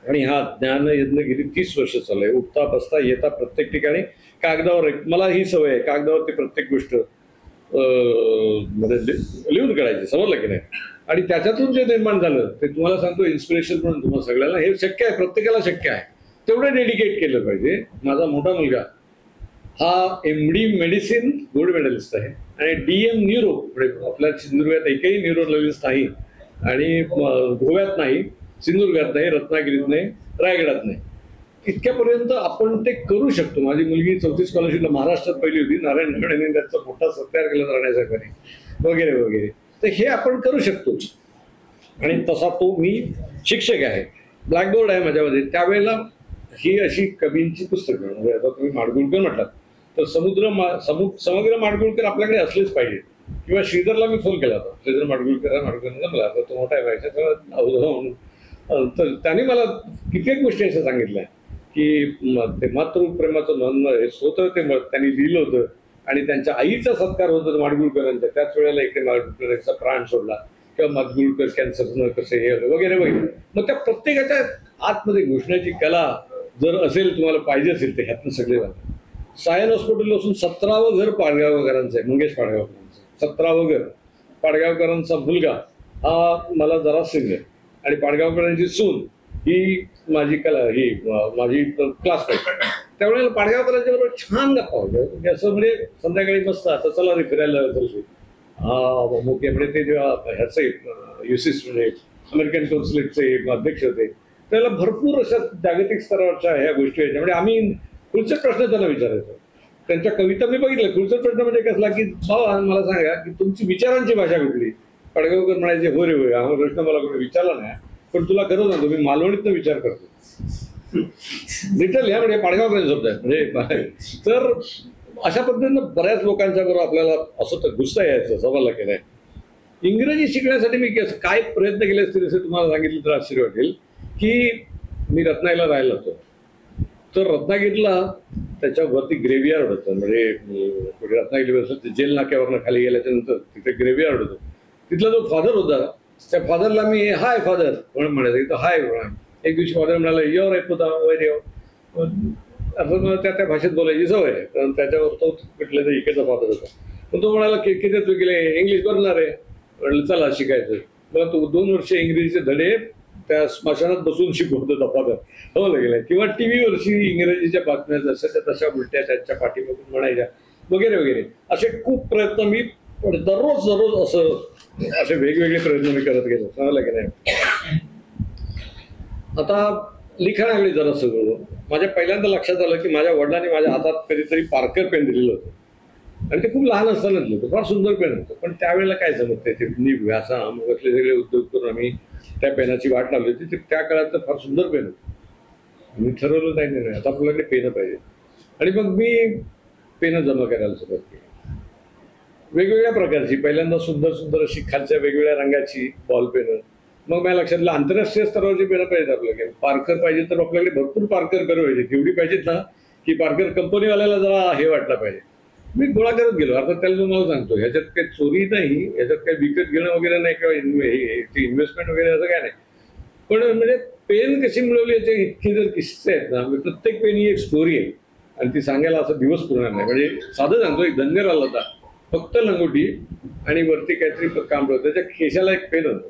आणि हा ज्ञान यज्ञ गेली 30 वर्ष चालू आहे. उठता बसता येता प्रत्येक ठिकाणी कागदावर, मला ही सवय आहे कागदावरती प्रत्येक गोष्ट मध्ये लिहून काढायची, समजलं की नाही. आणि त्याच्यातून जे निर्माण झालं ते तुम्हाला सांगतो इन्स्पिरेशन म्हणून तुम्हाला सगळ्यांना हे शक्य आहे, प्रत्येकाला शक्य आहे. तेवढं डेडिकेट केलं पाहिजे. माझा मोठा मुलगा हा MD मेडिसिन गोल्ड मेडलिस्ट आहे आणि DM न्यूरो, आपल्या सिंधुदुर्गात एकही न्यूरोलॉजिस्ट नाही आणि गोव्यात नाही, सिंधुदुर्गात नाही, रत्नागिरीत नाही, रायगडात नाही. इतक्यापर्यंत आपण ते करू शकतो. माझी मुलगी 4थी स्कॉलरशिपला महाराष्ट्रात पहिली होती, नारायण यांनी त्याचा मोठा सत्कार केला राहण्यासाठी वगैरे वगैरे. तर हे आपण करू शकतो. आणि तसा तो मी शिक्षक आहे. ब्लॅकबोर्ड आहे माझ्यामध्ये. त्यावेळेला ही अशी कवींची पुस्तकं, म्हणजे आता तुम्ही माडगुळकर म्हटलात तर समग्र माडगुळकर आपल्याकडे असलेच पाहिजे. किंवा श्रीधरला मी फोन केला होता, श्रीधर माडगुळकर जमला तर तो मोठा व्हायचा म्हणून तर त्यांनी मला कित्येक गोष्टी असं सांगितल्या की ते मातृप्रेमाचं म्हणणं हे स्वतः त्यांनी लिहिलं होतं आणि त्यांच्या आईचा सत्कार होता माडगुळकरांच्या, त्याच वेळेला इकडे माडगुळकरांचा प्राण सोडला किंवा माडगुळकर कॅन्सरनं कसे हे वगैरे वगैरे. मग त्या प्रत्येकाच्या आतमध्ये घुसण्याची कला जर असेल, तुम्हाला पाहिजे असेल तर ह्यातनं सगळे जातात. सायन हॉस्पिटल असून 17वं घर पाडगावकरांचं आहे, मंगेश पाडगावकरांचं 17वं घर. पाडगावकरांचा मुलगा हा मला जरा सिंग आहे आणि पाडगावकरांची सून ही माझी माझी क्लासमेट. त्यावेळेला पाडगावकरांच्या बरोबर छान गप्पा होत्या, असं म्हणजे संध्याकाळी मस्त आता चला रे फिरायला चलते. मोठे म्हणजे ते जेव्हा ह्याचे युसिस म्हणजे अमेरिकन कौन्सिलेटचे अध्यक्ष होते, त्याला भरपूर अशा जागतिक स्तरावरच्या ह्या गोष्टी व्हायच्या. म्हणजे आम्ही खुलचे प्रश्न त्यांना विचारायचो. त्यांच्या कविता मी बघितलं. खुलचा प्रश्न म्हणजे कसला की बाबा मला सांगा की तुमची विचारांची भाषा कुठली. पाडगावकर म्हणायचे हो रे होय, हा प्रश्न मला कोणी विचारला नाही, पण तुला खरं सांगतो मी मालवणीतनं विचार करतो. लिटरली म्हणजे पाडगावकर शब्द आहे म्हणजे. तर अशा पद्धतीनं बऱ्याच लोकांच्या बरोबर आपल्याला असं तर घुसता यायचं सवाल केलाय. इंग्रजी शिकण्यासाठी मी काय प्रयत्न केले असतील असं तुम्हाला सांगितलं तर आश्चर्य वाटेल की मी रत्नागिरीला राहिलो होतो. तर रत्नागिरीला त्याच्यावरती ग्रेव्हयार्ड होतं. म्हणजे रत्नागिरी जेल नाक्यावरनं खाली गेल्याच्या नंतर तिथे ग्रेव्हयार्ड होतं. तिथला जो फादर होता त्या फादरला मी हाय फादर म्हणून म्हणायचं, हाय म्हणा. एक दिवशी फादर म्हणाला यर येत होता वैर असं मला त्या भाषेत बोलायची सवय आहे, कारण त्याच्यावर तो कुठल्या तरी इकडचा फादर होता. पण तो म्हणाला की किती तू गेले इंग्लिश करणार आहे. म्हटलं चला शिकायचं. मला तो 2 वर्ष इंग्रजीचे धडे त्या स्मशानात बसून शिकवत होता फादर. हो लागेल किंवा टीव्हीवरची इंग्रजीच्या बातम्या जशाच्या तशा उलट्या त्यांच्या पाठीमागून म्हणायच्या वगैरे वगैरे. असे खूप प्रयत्न मी दररोज असे वेगवेगळे प्रयत्न मी करत गेलो. सांगायला की नाही. आता लिखाणाकडे जरा सगळं माझ्या पहिल्यांदा लक्षात आलं की माझ्या वडिलांनी माझ्या हातात कधीतरी पार्कर पेन दिलेलं होतं आणि ते खूप लहान असतानाच दिलं होतं. फार सुंदर पेन होतं. पण त्यावेळेला काय जमत ते व्यासा असले सगळे उद्योग करून आम्ही त्या पेनाची वाट लावली होती. त्या काळात फार सुंदर पेन होतं. मी ठरवलं नाही आता आपल्याकडे पेनं पाहिजे आणि मग मी पेनं जमा करायला सुरुवात केली वेगवेगळ्या प्रकारची. पहिल्यांदा सुंदर सुंदर अशी खालच्या वेगवेगळ्या रंगाची बॉल पेनं. मग मला लक्षात आलं आंतरराष्ट्रीय स्तरावरची पेनं पाहिजेत आपल्याकडे. पार्कर पाहिजे तर आपल्याकडे भरपूर पार्कर पेनं पाहिजे. तेवढी पाहिजेत ना की पार्कर कंपनीवाल्याला जरा हे वाटलं पाहिजे. मी गोळा करत गेलो. आता त्याला तुम्हाला सांगतो ह्याच्यात काही चोरी नाही, ह्याच्यात काही विकत घेणं वगैरे नाही किंवा इन्व्हेस्टमेंट वगैरे असं काय नाही. पण म्हणजे पेन कशी मिळवली याचे इतके जर किस्से आहेत ना, प्रत्येक पेन ही एक स्टोरी आहे आणि ती सांगायला असं दिवस पुरणार नाही. म्हणजे साधं सांगतो, एक धनगर आला होता, फक्त लंगोटी आणि वरती काहीतरी काम होतं. त्याच्या खिशाला एक पेन होतं.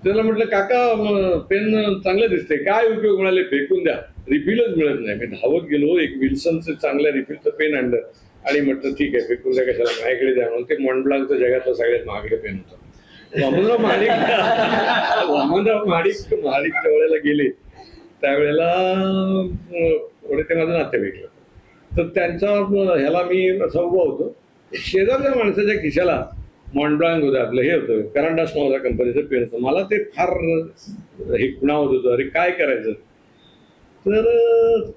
त्याला म्हटलं काका पेन चांगलं दिसते, काय उपयोग म्हणाले, फेकून द्या, रिफिलच मिळत नाही. मी धावत गेलो, एक विल्सनचं चांगल्या रिफिलचं पेन आणलं आणि म्हटलं ठीक आहे फेकून द्या कशाला, माझ्याकडे द्या म्हणून. ते मॉन्टब्लांकचं जगातलं सगळ्यात महागडे पेन होतं. वामनराव महाडिक जवळला गेले त्यावेळेला ते माझं नातेवाईक होतं. तर त्यांच्या ह्याला मी असा उभा होतो. शेजारच्या माणसाच्या खिशाला मॉन्टब्लांक होतं, आपलं हे होतं करंडास नावाच्या कंपनीचं पेन होतं. मला ते फार हे खुणावत होतं, अरे काय करायचं. तर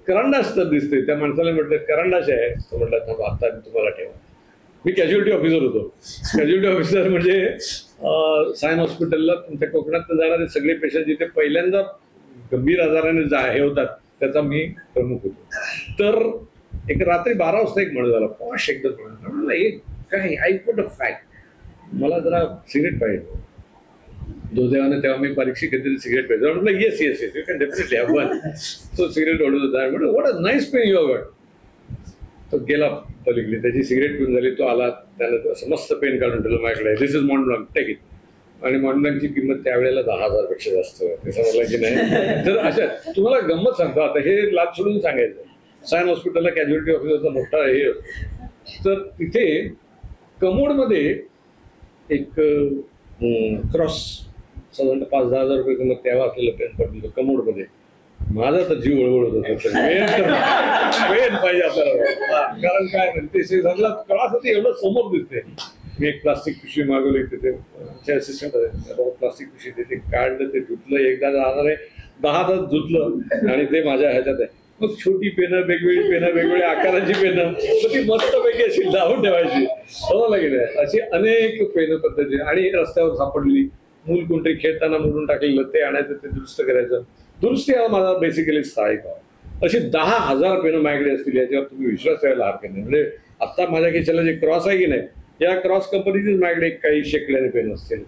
करंडास तर दिसते. त्या माणसाला म्हटलं करंडास आहे. तो म्हटलं आता तुम्हाला ठेवा. मी कॅज्युअलिटी ऑफिसर होतो. कॅज्युअलिटी ऑफिसर म्हणजे सायन हॉस्पिटलला तुमच्या कोकणात जाणारे सगळे पेशंट जिथे पहिल्यांदा गंभीर आजाराने हे होतात त्याचा मी प्रमुख होतो. तर एक रात्री 12 वाजता एक म्हणत झाला पॉश एकदम म्हणून एक काय आय पुट अ फॅक्ट, मला जरा सिगरेट पाहिजे. दुर्दैवाने तेव्हा मी परीक्षेत कधीतरी सिगरेट पाहिजे. म्हटलं yes yes yes you can definitely have one. तो सिगरेट ओढत होता. म्हटलं what a nice pen you have got. तो गेला पलीकडे, त्याची सिगरेट पिऊन झाली. तो आला, त्यानं असं मस्त पेन काढून ठेवलं माझ्याकडे, दिस इज मॉन्टब्लांक, टेक इट. आणि मॉन्टब्लांकची किंमत त्यावेळेला 10,000 पेक्षा जास्त ते समजलं की नाही. तर अशा तुम्हाला गंमत सांगतो आता, हे लाभ सोडून सांगायचं. सायन हॉस्पिटलला कॅज्युअलिटी ऑफिसरचा मोठा हे होतं. तर तिथे कमोडमध्ये एक क्रॉस साधारण 5-10 हजार रुपये किंमत तेव्हा असलेलं पेन पडलं कमोडमध्ये. माझा तर जीव वळवळ होत पेन पाहिजे आपल्याला. कारण काय ते सगळं कळासाठी एवढं समोर दिसते. मी एक प्लास्टिक पिशवी मागवली, तिथे आमचे असिस्टंट प्लास्टिक पिशवी तिथे काढलं, ते धुतलं, एकदा जाणार आहे 10 तास धुतलं आणि ते माझ्या ह्याच्यात आहे. मग छोटी पेनं, वेगवेगळी पेनं, वेगवेगळ्या आकाराची पेनं, ती मस्तपैकी अशी लावून ठेवायची. हो लागेल. अशी अनेक पेनं पद्धती आणि रस्त्यावर सापडलेली मूल कोणतरी खेळताना मोडून टाकलेलं ते आणायचं, ते दुरुस्त करायचं. दुरुस्ती हा माझा बेसिकली सहाय्यक आहे. अशी 10,000 पेनं माझ्याकडे असतील, याच्यावर तुम्ही विश्वास ठेवायला हरकत नाही. म्हणजे आता माझ्या खिशाला जे क्रॉस आहे की नाही, या क्रॉस कंपनीचीच माझ्याकडे काही शेकड्याने पेन असतील.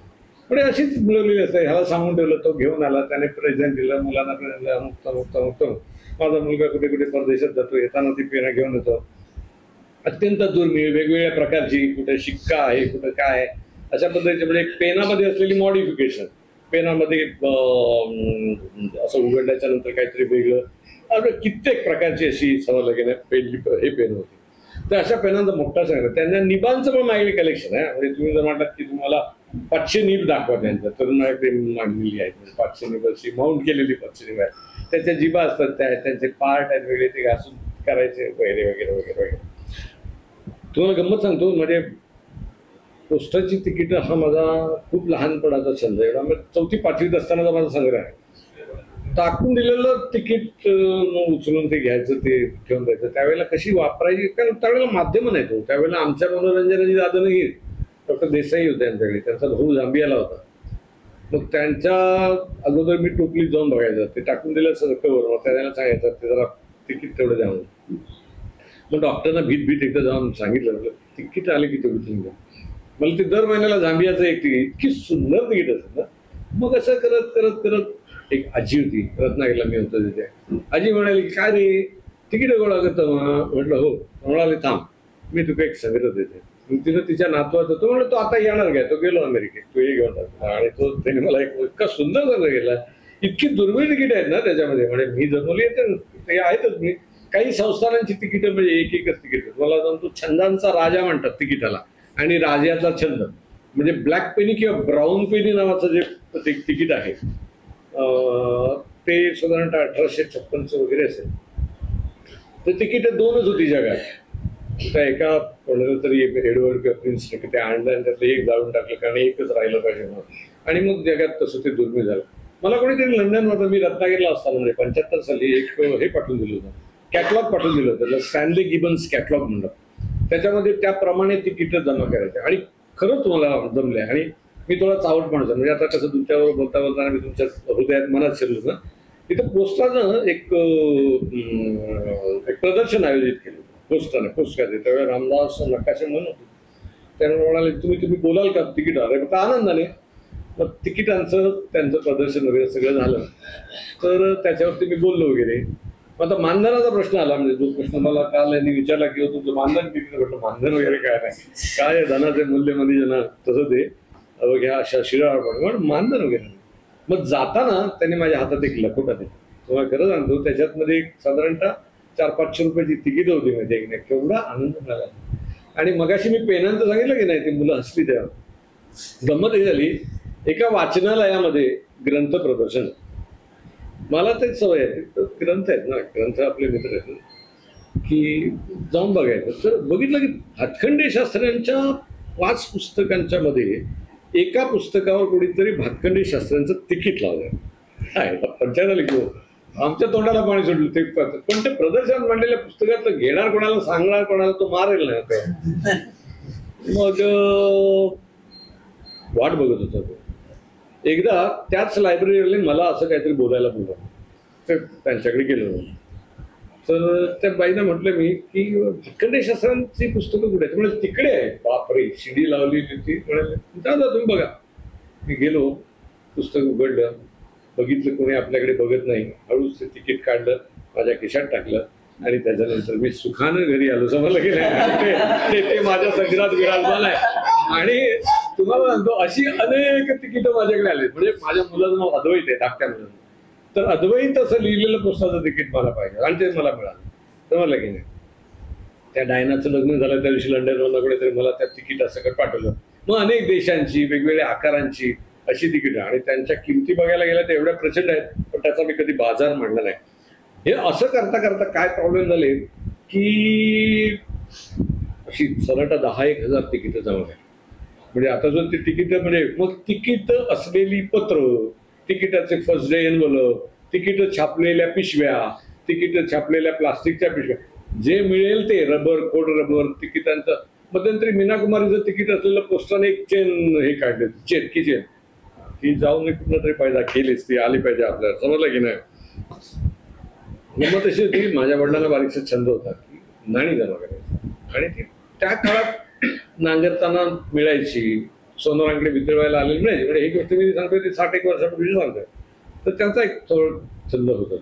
म्हणजे अशीच मिळवलेली असते. ह्याला सांगून ठेवलं, तो घेऊन आला, त्याने प्रेझेंट दिलं, मुलांना मुक्त. माझा मुलगा कुठे कुठे परदेशात जातो, येताना ती पेनं घेऊन येतो. अत्यंत दुर्मिळ, वेगवेगळ्या प्रकारची, कुठे शिक्का आहे, कुठं काय आहे, अशा पद्धतीचे. म्हणजे पेनामध्ये असलेली मॉडिफिकेशन, पेनामध्ये असं उघडल्याच्या नंतर काहीतरी वेगळं, अगं कित्येक प्रकारची अशी सवलगेने हे पेन होती. तर अशा पेनांचा मोठा संग्रह. त्यांच्या निबांचं पण माझ्याकडे कलेक्शन आहे. म्हणजे तुम्ही जर म्हटलात की तुम्हाला 500 निब दाखवा त्यांचं, तर माझ्याकडे मांडलेली आहेत. म्हणजे 500 निब अशी माउंट केलेली 500 निब आहे. त्याच्या जिभा असतात, त्यांचे पार्ट आहेत वेगळे, ते घासून करायचे वगैरे वगैरे वगैरे वगैरे. तुम्हाला गंमत सांगतो, म्हणजे पोस्टाची तिकीट हा माझा खूप लहानपणाचा छंद आहे. म्हणजे 4वी-5वीत असतानाचा माझा संग्रह आहे. टाकून दिलेलं तिकीट उचलून ते घ्यायचं, ते ठेवून द्यायचं. त्यावेळेला कशी वापरायची, कारण त्यावेळेला माध्यम नाही तो. त्यावेळेला आमच्या मनोरंजनाची साधन नाही. डॉक्टर देसाई होते आमच्याकडे, त्यांचा भाऊ झांबियाला होता. मग त्यांच्या अगोदर मी टोपलीत जाऊन बघायचं, ते टाकून दिलं कवर. मग त्याला सांगायचं ते जरा तिकीट तेवढं द्या म्हणून. मग डॉक्टरना भीत एकदा जाऊन सांगितलं, तिकीट आले की तेवढं तुम्ही द्या. मला ते दर महिन्याला झांबियाचं एक तिकीट, इतकी सुंदर तिकीट असेल ना. मग असं करत करत करत एक आजी होती, रत्नागिरीला मी होतो तिथे. आजी म्हणाली की काय रे तिकीट गोळा करतं? म्हटलं हो. म्हणाले थांब, मी तुला एक संग्रह देते. तिनं तिच्या नातवाचा, तो म्हणलं तो आता येणार काय, तो गेलो अमेरिकेत, तो हे घेऊन टाकला. आणि तो त्याने मला एक इतका सुंदर संग्रह गेला. इतकी दुर्मिळ तिकीट आहेत ना त्याच्यामध्ये. म्हणजे मी जमवली येते ते आहेतच. मी काही संस्थानांची तिकीटं म्हणजे एकच तिकीट. मला सांगतो छंदांचा राजा म्हणतात तिकिटाला, आणि राजाचा छंद म्हणजे ब्लॅक पेनी किंवा ब्राऊन पेनी नावाचं जे तिकीट आहे, ते साधारणतः 1856 वगैरे असेल. तर तिकीट 2च होती जगात. त्या एका कोणाला तरी एडवर्ड किंवा प्रिन्सने ते आणलं आणि त्यातलं एक जाळून टाकलं, कारण एकच राहिलं पाहिजे म्हणून. आणि मग जगात तसं ते दुर्मिळ झालं. मला कोणीतरी लंडनमध्ये, मी रत्नागिरीला असताना म्हणजे 75 साली एक हे पाठवून दिलं होतं, कॅटलॉग पाठवून दिलं होतं. त्याला स्टॅनली गिबन्स कॅटलॉग म्हणतात. त्याच्यामध्ये त्याप्रमाणे तिकीटं जमा करायचे. आणि खरंच मला जमलंय. आणि मी थोडा चावट माणूस आहे. म्हणजे आता कसं तुमच्यावर बोलता बोलताना मी तुमच्या हृदयात मनात शिरलो ना. तिथं पोस्टानं एक प्रदर्शन आयोजित केलं पोस्टाने, पोस्ट खाते. त्यावेळेला रामदास नकाशे म्हणून होते. त्यामुळे म्हणाले तुम्ही बोलाल का तिकीट? अरे फक्त आनंदाने. मग तिकिटांचं त्यांचं प्रदर्शन वगैरे सगळं झालं. तर त्याच्यावरती मी बोललो वगैरे. आता मानधनाचा प्रश्न आला. म्हणजे जो प्रश्न मला काल यांनी विचारला की तुमचं मानधन किती, म्हटलं मानधन वगैरे काय नाही, काय धनाचे मूल्य मध्ये जना तसं ते घ्या अशा शिराळ पण मानधन वगैरे. मग जाताना त्यांनी माझ्या हातात एक लखोटा दिला. तुम्हाला खरं सांगतो, त्याच्यात मध्ये साधारणतः 400-500 रुपयाची तिकीट होती माहिती आहे. केवढा आनंद मिळाला. आणि मगाशी मी पेनांचं सांगितलं की नाही, ती मुलं हसली. तेव्हा गंमत ही झाली, एका वाचनालयामध्ये ग्रंथ प्रदर्शन. मला तेच सवय आहे, ग्रंथ आहेत ना, ग्रंथ आपले मित्र आहेत ना, की जाऊन बघायचं. तर बघितलं की भातखंडे शास्त्र्यांच्या 5 पुस्तकांच्या मध्ये एका पुस्तकावर कोणीतरी भातखंडे शास्त्र्यांचं तिकीट लावलं. पंचायत आली की आमच्या तोंडाला पाणी सुटलं. ते पण ते प्रदर्शन मांडलेल्या पुस्तकात घेणार कोणाला, सांगणार कोणाला, तो मारेल नाही काय. मग वाट बघत होता तो. एकदा त्याच लायब्ररीने मला असं काहीतरी बोलायला बोलवलं. तर त्यांच्याकडे गेलो. तर त्या बाईना म्हटलं मी की भातखंडे शास्त्रांची पुस्तकं कुठे आहेत? म्हणजे तिकडे आहे. बापरे, शिडी लावलेली ती. म्हणाले जा तुम्ही बघा. मी गेलो, पुस्तक उघडलं, बघितलं कोणी आपल्याकडे बघत नाही. हळूच ते तिकीट काढलं, माझ्या खिशात टाकलं आणि त्याच्यानंतर मी सुखानं घरी आलो. समजलं की नाही, ते माझ्या संग्रहात विराजमान आहे. आणि तुम्हाला सांगतो अशी अनेक तिकीटं माझ्याकडे आली. म्हणजे माझ्या मुलाचं नाव अद्वैत आहे, धाकट्या मुलाचं. तर अद्वैत असं लिहिलेलं पुस्तकाचं तिकीट मला पाहिजे आणि ते मला मिळालं. समजलं की नाही. त्या डायनाचं लग्न झालं त्या दिवशी लंडनवरून कुठेतरी मला त्या तिकीटासकट पाठवलं. मग अनेक देशांची वेगवेगळ्या आकारांची अशी तिकीटं. आणि त्यांच्या किमती बघायला गेल्या तर एवढ्या प्रचंड आहेत, पण त्याचा मी कधी बाजार मांडला नाही. हे असं करता करता काय प्रॉब्लेम झाले की अशी सरळ 10-1 हजार तिकीटं जमा आहे. म्हणजे आता जर ती तिकीटं, म्हणजे मग तिकीट असलेली पत्र, तिकिटाचे फर्स्ट डे एनवलप, तिकीटं छापलेल्या पिशव्या, तिकीटं छापलेल्या प्लास्टिकच्या पिशव्या, जे मिळेल ते रबर, खोड रबर तिकिटांचं. मध्यंतरी मीना कुमारीचं तिकीट असलेलं पोस्टाने एक चेन हे काढले, चेन की चेन की जाऊन कुठं तरी फायदा केलीच, ती आली पाहिजे आपल्याला, समजलं की नाही. मग तशी होती. माझ्या वडिलांना बारीकसा छंद होता की नाणी जमा करायची, आणि ती त्या काळात नांगरताना मिळायची, सोनारांकडे वितळवायला आलेली मिळायची. म्हणजे ही गोष्ट मी सांगतोय ती 60 एक वर्षापूर्वी सांगतोय. तर त्यांचा एक थोडं छंद होता.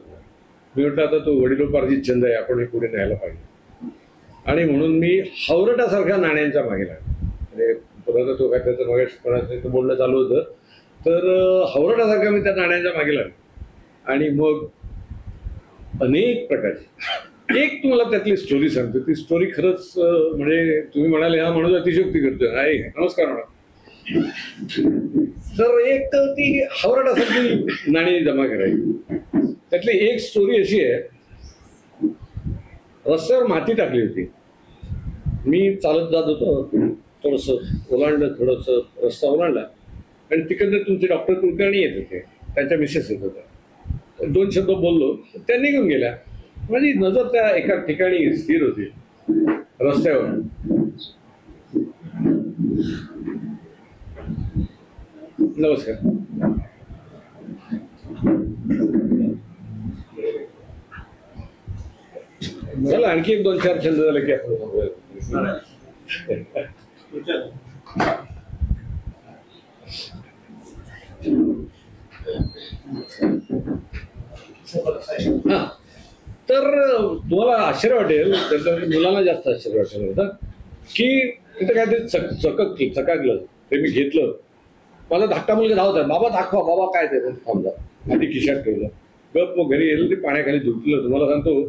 मी म्हटलं आता तो वडिलोपार्जित छंद आहे, आपण हे पुढे न्यायला पाहिजे. आणि म्हणून मी हावरटासारख्या नाण्यांच्या मागे लागलो. म्हणजे परत तो काय त्याचं मग बोलणं चालू होतं. तर हावरटासारख्या मी त्या नाण्यांच्या मागे लागलो. आणि मग अनेक प्रकारची एक तुम्हाला त्यातली स्टोरी सांगतो. ती स्टोरी खरंच म्हणजे तुम्ही म्हणाले हा माणूस अतिशयोक्ती करतोय. आहे, नमस्कार म्हणा. तर एक तर ती हावरटासारखी नाणी जमा करायची. त्यातली एक स्टोरी अशी आहे, रस्त्यावर माती टाकली होती. मी चालत जात होतो, थोडंसं ओलांडलं, थोडंसं रस्ता ओलांडला, आणि तिकडनं तुमचे डॉक्टर कुलकर्णी येत होते, त्यांच्या मिसेस येत होत्या. 2 शब्द बोललो, त्या निघून गेल्या. माझी नजर त्या एका ठिकाणी स्थिर होती रस्त्यावर. नमस्कार. मला आणखी एक 2-4 छंद झाले की आपण हा. तर तुम्हाला आश्चर्य वाटेल, त्याच्या मुलांना जास्त आश्चर्य वाटेल होतं की तिथं काहीतरी चकाकलं. ते मी घेतलं. मला धाकटा मुलगा धावत आहे, बाबा दाखवा, बाबा काय ते थांबला. आधी खिशात ठेवलं. गप मग घरी गेलं, ते पाण्याखाली धुतलं. तुम्हाला सांगतो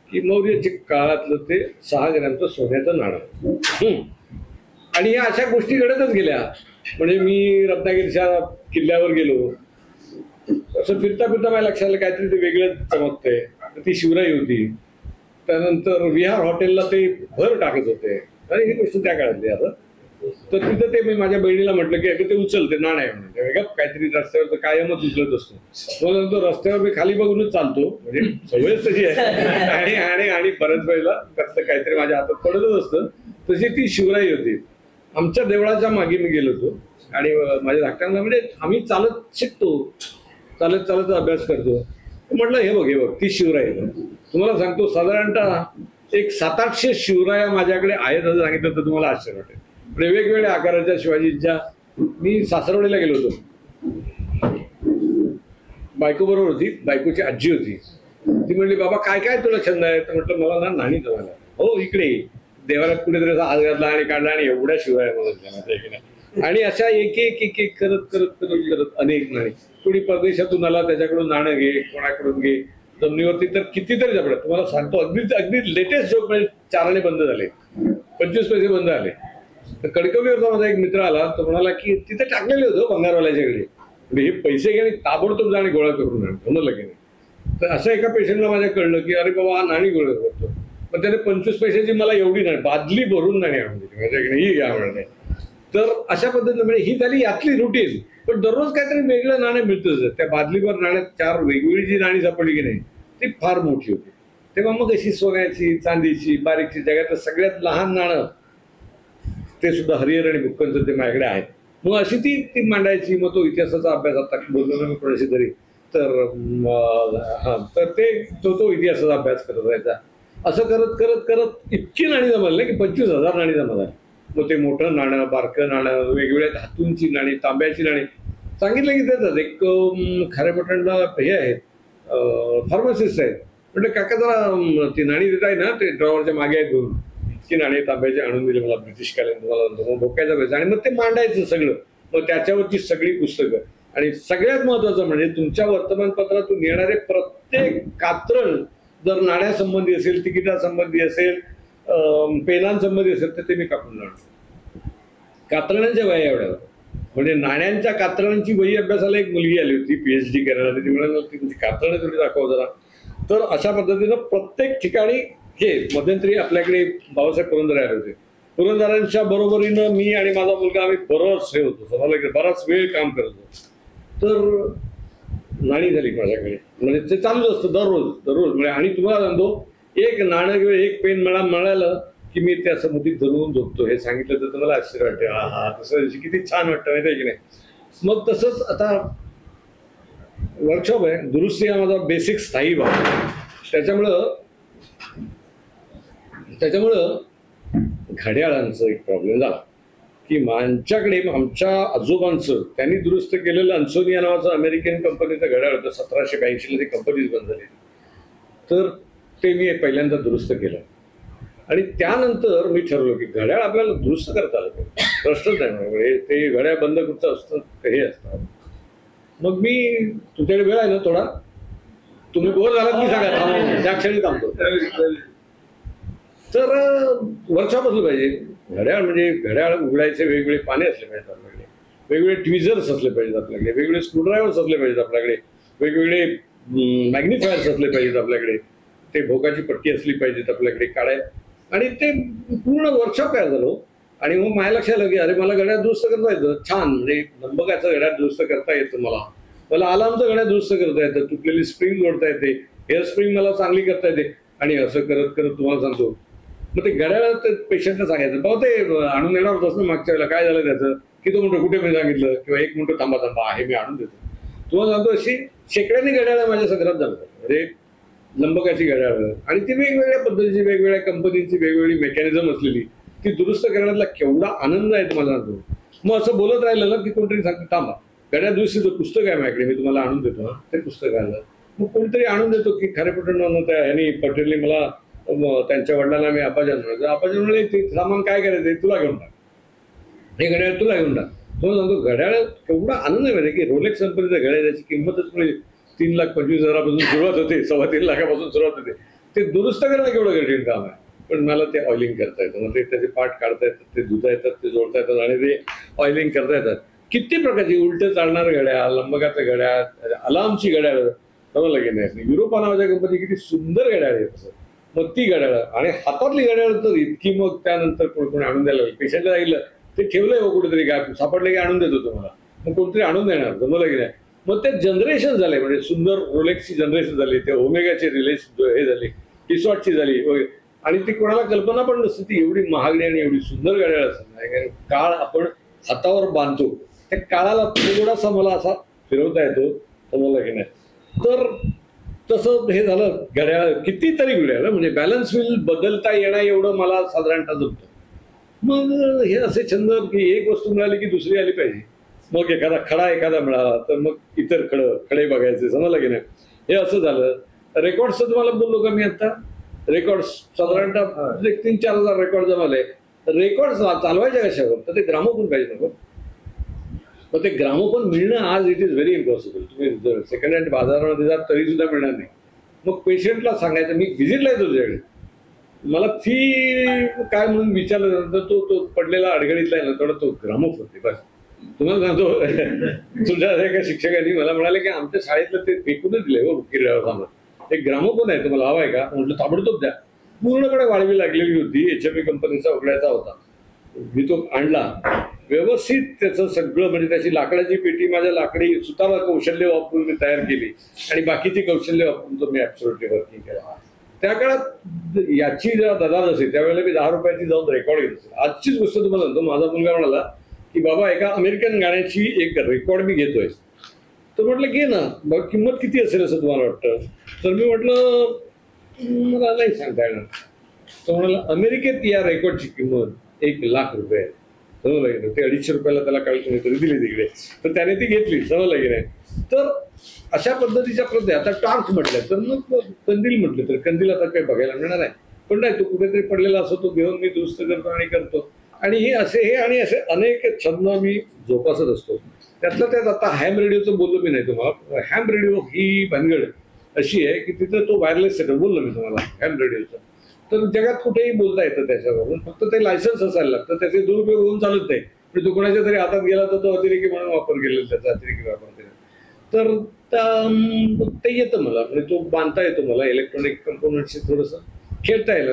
की मौर्याच्या काळातलं ते 6 ग्रॅमचं सोन्याचं नाणं. आणि या अशा गोष्टी घडतच गेल्या. म्हणजे मी रत्नागिरीच्या किल्ल्यावर गेलो, असं फिरता फिरता माझ्या लक्षात आलं काहीतरी ते वेगळं चमकतंय. ती शिवराई होती. त्यानंतर विहार हॉटेलला ते भर टाकत होते, आणि ही गोष्ट त्या काळातली. आता तर तिथं ते मी माझ्या बहिणीला म्हटलं की अगं ते उचल, ते नाणं आहे म्हणून. काहीतरी रस्त्यावर कायमच उचलत असतो. मला नंतर रस्त्यावर मी खाली बघूनच चालतो, म्हणजे सवयच तशी आहे. आणि बऱ्याच वेळेला त्यातलं काहीतरी माझ्या हातात पडतच असतं. तशी ती शिवराई होती. आमच्या देवळाच्या मागे मी गेलो होतो, आणि माझ्या धाकट्यांना म्हणजे आम्ही चालत शिकतो, चालत चालत अभ्यास करतो. म्हटलं हे बघ ती शिवराई. तुम्हाला सांगतो साधारणतः एक 700-800 शिवराया माझ्याकडे आहेत असं सांगितलं तर तुम्हाला आश्चर्य वाटेल. म्हणजे वेगवेगळ्या आकाराच्या शिवाजींच्या. मी सासरवाडीला गेलो होतो, बायको बरोबर होती. बायकोची आजी होती. ती म्हणली बाबा काय काय तुला छंद आहे? तर म्हटलं मला ना नाणी जमायला. हो इकडे देवाला कुठेतरी असा हात घातला आणि काढला, आणि एवढ्या शिवराया मला. आणि अशा एक करत अनेक नाणी. कोणी परदेशातून आला त्याच्याकडून नाणं घे, कोणाकडून घे. जमिनीवरती तर कितीतरी जपलं. तुम्हाला सांगतो अगदी लेटेस्ट जोक म्हणजे 4 आणे बंद झाले, 25 पैसे बंद झाले. तर कणकवलीवरचा माझा एक मित्र आला, तो म्हणाला की तिथे टाकलेले होतं भंगारवाल्याच्याकडे, म्हणजे हे पैसे घे आणि ताबडतोब जाणे गोळा करून आण. समजलं की नाही. तर असं एका पेशंटला माझ्या कळलं की अरे बाबा हा नाणी गोळा करतो. पण त्याने 25 पैशाची मला एवढी नाही, बादली भरून नाणी आणून दिली माझ्याकडे, ही घ्या म्हणणे. तर अशा पद्धतीने म्हणजे ही झाली यातली रुटीन. पण दररोज काहीतरी वेगळं नाणं मिळतंच. त्या बादलीवर नाण्यात 4 वेगवेगळी जी नाणी सापडली की नाही ती फार मोठी होती. तेव्हा मग अशी सोन्याची, चांदीची, बारीकची, जगातलं सगळ्यात लहान नाणं ते सुद्धा हरिहर आणि बुक्कनचं ते माझ्याकडे आहे. मग अशी ती मांडायची. मग तो इतिहासाचा अभ्यास आता बोललो मी कोणाशी तरी, तर तर ते तो इतिहासाचा अभ्यास करत राहायचा. असं करत करत करत इतकी नाणी जमाली ना की 25,000 नाणी जमा झाली. मग ते मोठं नाणं, बारकं नाणं, वेगवेगळ्या धातूंची नाणी, तांब्याची नाणी. सांगितलं की देतात. एक खारेपटणला हे आहेत फार्मासिस्ट आहेत. म्हटलं काका जरा ती नाणी देत आहे ना, ते ड्रॉवरच्या मागे आहेत घेऊन. इतकी नाणी तांब्याची आणून दिली मला ब्रिटिश कालीन. तुम्हाला भोकायचा पैसा. आणि मग ते मांडायचं सगळं. मग त्याच्यावरची सगळी पुस्तकं. आणि सगळ्यात महत्वाचं म्हणजे तुमच्या वर्तमानपत्रातून येणारे प्रत्येक कात्रण जर नाण्यासंबंधी असेल, तिकिटासंबंधी असेल, पेनांसंबंधी असेल तर ते मी कापून लावतो. कात्रणांच्या वया एवढ्यावर. म्हणजे नाण्यांच्या कात्रणांची वही अभ्यासाला एक मुलगी आली होती PhD करायला. ती म्हणाली तुमची कात्रण थोडी दाखव जरा. तर अशा पद्धतीनं प्रत्येक ठिकाणी हे मध्यंतरी आपल्याकडे बाबासाहेब पुरंदरे आले होते. पुरंदरांच्या बरोबरीनं मी आणि माझा मुलगा आम्ही बरंच हे होतो, समजलं बराच वेळ काम करत होतो. तर नाणी झाली माझ्याकडे. म्हणजे ते चालूच असतं दररोज म्हणजे. आणि तुम्हाला सांगतो एक नाणं किंवा एक पेन मला मिळालं की मी त्या समुद्रीत धरून झोपतो. हे सांगितलं तर तुम्हाला आश्चर्य वाटते. हा तसं किती छान वाटतं माहिती आहे की नाही. मग तसंच आता वर्कशॉप आहे, दुरुस्ती हा माझा बेसिक स्थायी भाग आहे. त्याच्यामुळं घड्याळांचा एक प्रॉब्लेम झाला की आमच्याकडे आमच्या आजोबांचं त्यांनी दुरुस्त केलेलं अन्सोनिया नावाचं अमेरिकन कंपनीचं घड्याळ होतं. 1782 ला ती कंपनीच बंद झाली. तर ते मी पहिल्यांदा दुरुस्त केलं आणि त्यानंतर मी ठरवलं की घड्याळ आपल्याला दुरुस्त करता आलं पाहिजे. प्रश्नच नाही. म्हणजे ते घड्याळ बंद कुठचं असतं हे असतं. मग मी तुमच्याकडे वेळ आहे ना थोडा, तुम्ही बोर झालात की सांगा, थांबा त्या क्षणी थांबतो. तर वर्कशॉप असलं पाहिजे. घड्याळ म्हणजे घड्याळ उघडायचे वेगवेगळे पाने असले पाहिजेत आपल्याकडे, वेगवेगळे ट्विझर्स असले पाहिजेत आपल्याकडे, वेगवेगळे स्क्रूड्रायव्हर्स असले पाहिजेत आपल्याकडे, वेगवेगळे मॅग्निफायर्स असले पाहिजेत आपल्याकडे, ते भोकाची पट्टी असली पाहिजेत आपल्याकडे काढाय. आणि ते पूर्ण वर्कशॉप काय झालं. आणि मग माझ्या लक्षात आलं की अरे मला घड्याळ दुरुस्त करता येतं. छान, म्हणजे नंबकाचं घड्याळ दुरुस्त करता येतं, मला अलार्मचं घड्याळ दुरुस्त करता येतं, तुटलेली स्प्रिंग जोडता येते, हेअर स्प्रिंग मला चांगली करता येते. आणि असं करत करत तुम्हाला सांगतो, मग ते घड्याळ पेशंटला सांगायचं, बाबा ते आणून येणार होतंच ना मागच्या वेळेला, काय झालं त्याचं की तो म्हणतो कुठे मी सांगितलं, किंवा एक मिनिट थांबा आहे मी आणून देतो. तुम्हाला सांगतो अशी शेकड्याने घड्याळ माझ्या संग्रहात झालं. म्हणजे लंबकाची घड्याळ आणि ती वेगवेगळ्या पद्धतीची, वेगवेगळ्या कंपनीची वेगवेगळी मेकॅनिझम असलेली, ती दुरुस्त करण्यातला केवढा आनंद आहे तुम्हाला सांगतो. मग असं बोलत राहिलं ना की कोणतरी सांगतो थांबा, घड्याळ दुरुस्तीचं पुस्तक आहे माझ्याकडे, मी तुम्हाला आणून देतो ना, ते पुस्तक आलं. मग कोणतरी आणून देतो की खरे पटन त्या ह्यानी पटेलने मला, त्यांच्या वडिलांना मी आपाजन म्हणायचं, आपाजन म्हणले ते सामान काय करायचं तुला घेऊन टाक, हे घड्याळ तुला घेऊन टाक. तुम्हाला सांगतो घड्याळ केवढा आनंद आहे माहिती की रोलेक्स कंपनीचं घड्याळ, त्याची किंमतच म्हणजे 3,25,000पासून सुरुवात होते, 3.25 लाखापासून सुरुवात होते. ते दुरुस्त करणं केवढं कठीण काम आहे. पण मला ते ऑइलिंग करता येतं, मग ते त्याचे पार्ट काढता येतात, ते धुता येतात, ते जोडता येतात आणि ते ऑइलिंग करता येतात. किती प्रकारची उलटं चालणारं घड्याळ, लंबकाचं घड्याळ, अलार्मची घड्याळ, समजलं की नाही. युरोपा नावाच्या कंपनी किती सुंदर घड्याळ आहे तसं. मग ती घड्याळ आणि हातातली घड्याळ तर इतकी, मग त्यानंतर कोणी आणून द्यायला लागलं. पेशंटला सांगितलं ते ठेवलंय हो कुठेतरी, काय सापडले की आणून देतो तुम्हाला, मग कोणतरी आणून देणार, जमलं की नाही. मग ते जनरेशन झाले, म्हणजे सुंदर रोलेक्सची जनरेशन झाली, ते ओमेगाचे हे झाली, टिसॉटची झाली वगैरे. आणि ती कोणाला कल्पना पण नसते ती एवढी महागडी आणि एवढी सुंदर घड्याळ असते. काळ आपण हातावर बांधतो, त्या काळाला थोडासा मला असा फिरवता येतो, समजलं की नाही. तर तसं हे झालं. घड्याळ कितीतरी घड्याळ, म्हणजे बॅलन्स व्हील बदलता येणं एवढं मला साधारणतः जमतं. मग हे असे छंद की एक वस्तू मिळाली की दुसरी आली पाहिजे. मग एखादा मिळाला तर मग इतर खडे बघायचे, समजलं की नाही. हे असं झालं. रेकॉर्ड्सचं तुम्हाला बोललो का मी आता, रेकॉर्ड्स साधारणतः 3-4 हजार रेकॉर्ड जमाले. रेकॉर्ड चालवायचे कशावर, तर ते ग्रामोफोन पाहिजे नको. मग ते ग्रामोफोन मिळणं आज इट इज व्हेरी इम्पॉसिबल. तुम्ही सेकंड हँड बाजारामध्ये जात तरी सुद्धा मिळणार नाही. मग पेशंटला सांगायचं, मी व्हिजिटला येतो तुझ्याकडे, मला फी काय म्हणून विचारल्यानंतर तो पडलेला अडगळीतला आहे ना थोडा तो ग्रामोफोन आहे बस. तुम्हाला सांगतो तुझ्या एका शिक्षकांनी मला म्हणाले की आमच्या शाळेतलं ते फेकूनच दिले हो किरायावर सामान, एक ग्रामोफोन आहे तुम्हाला हवा आहे का, म्हटलं ताबडतोब द्या. पूर्णपणे वाळवी लागलेली होती, HMI कंपनीचा उघड्याचा होता. मी तो आणला व्यवस्थित, त्याचं सगळं म्हणजे त्याची लाकडाची पेटी माझ्या लाकडी सुतारा कौशल्य वापरून मी तयार केली आणि बाकीची कौशल्य वापरून तो मी ऍब्सोल्युटली वर्किंग केला. त्या काळात याची जेव्हा दरार असेल त्यावेळेला मी 10 रुपयाची जाऊन रेकॉर्ड घेत असेल. आजचीच गोष्ट तुम्हाला सांगतो, माझा मुलगा म्हणाला की बाबा एका अमेरिकन गाण्याची एक रेकॉर्ड मी घेतोय. तर म्हटलं घे ना, मग किंमत किती असेल असं तुम्हाला वाटतं. तर मी म्हटलं मला नाही सांगता येणार. तो म्हणाला अमेरिकेत या रेकॉर्डची किंमत 1,00,000 रुपये आहे. समजलं की नाही. ते 250 रुपयाला त्याला काही तरी दिली तिकडे, तर त्याने ती घेतली. समजलं की नाही. तर अशा पद्धतीच्या प्रत आता टॉर्च म्हटलं तर मग कंदील म्हटलं तर कंदील आता काही बघायला मिळणार आहे, पण नाही तो कुठेतरी पडलेला असतो, तो घेऊन मी दुरुस्त करतो आणि करतो. आणि हे असे अनेक छंद मी जोपासत असतो. त्यातलं त्यात आता हॅम रेडिओचं बोललो मी नाही तुम्हाला. हॅम रेडिओ ही भानगड अशी आहे की तिथं तो वायरलेस सेटअप बोललो मी तुम्हाला हॅम रेडिओचं. तर जगात कुठेही बोलता येतं त्याच्यावरून, फक्त ते लायसन्स असायला लागतं. त्याचे दुरुपयोग होऊन चालत नाही. म्हणजे तो कोणाच्या तरी हातात गेला तर तो अतिरेकी म्हणून वापर केलेला, त्याचा अतिरेकी वापर केला तर ते येतं मला, म्हणजे तो बांधता येतो मला. इलेक्ट्रॉनिक कंपोनंटशी थोडंसं खेळता येईल.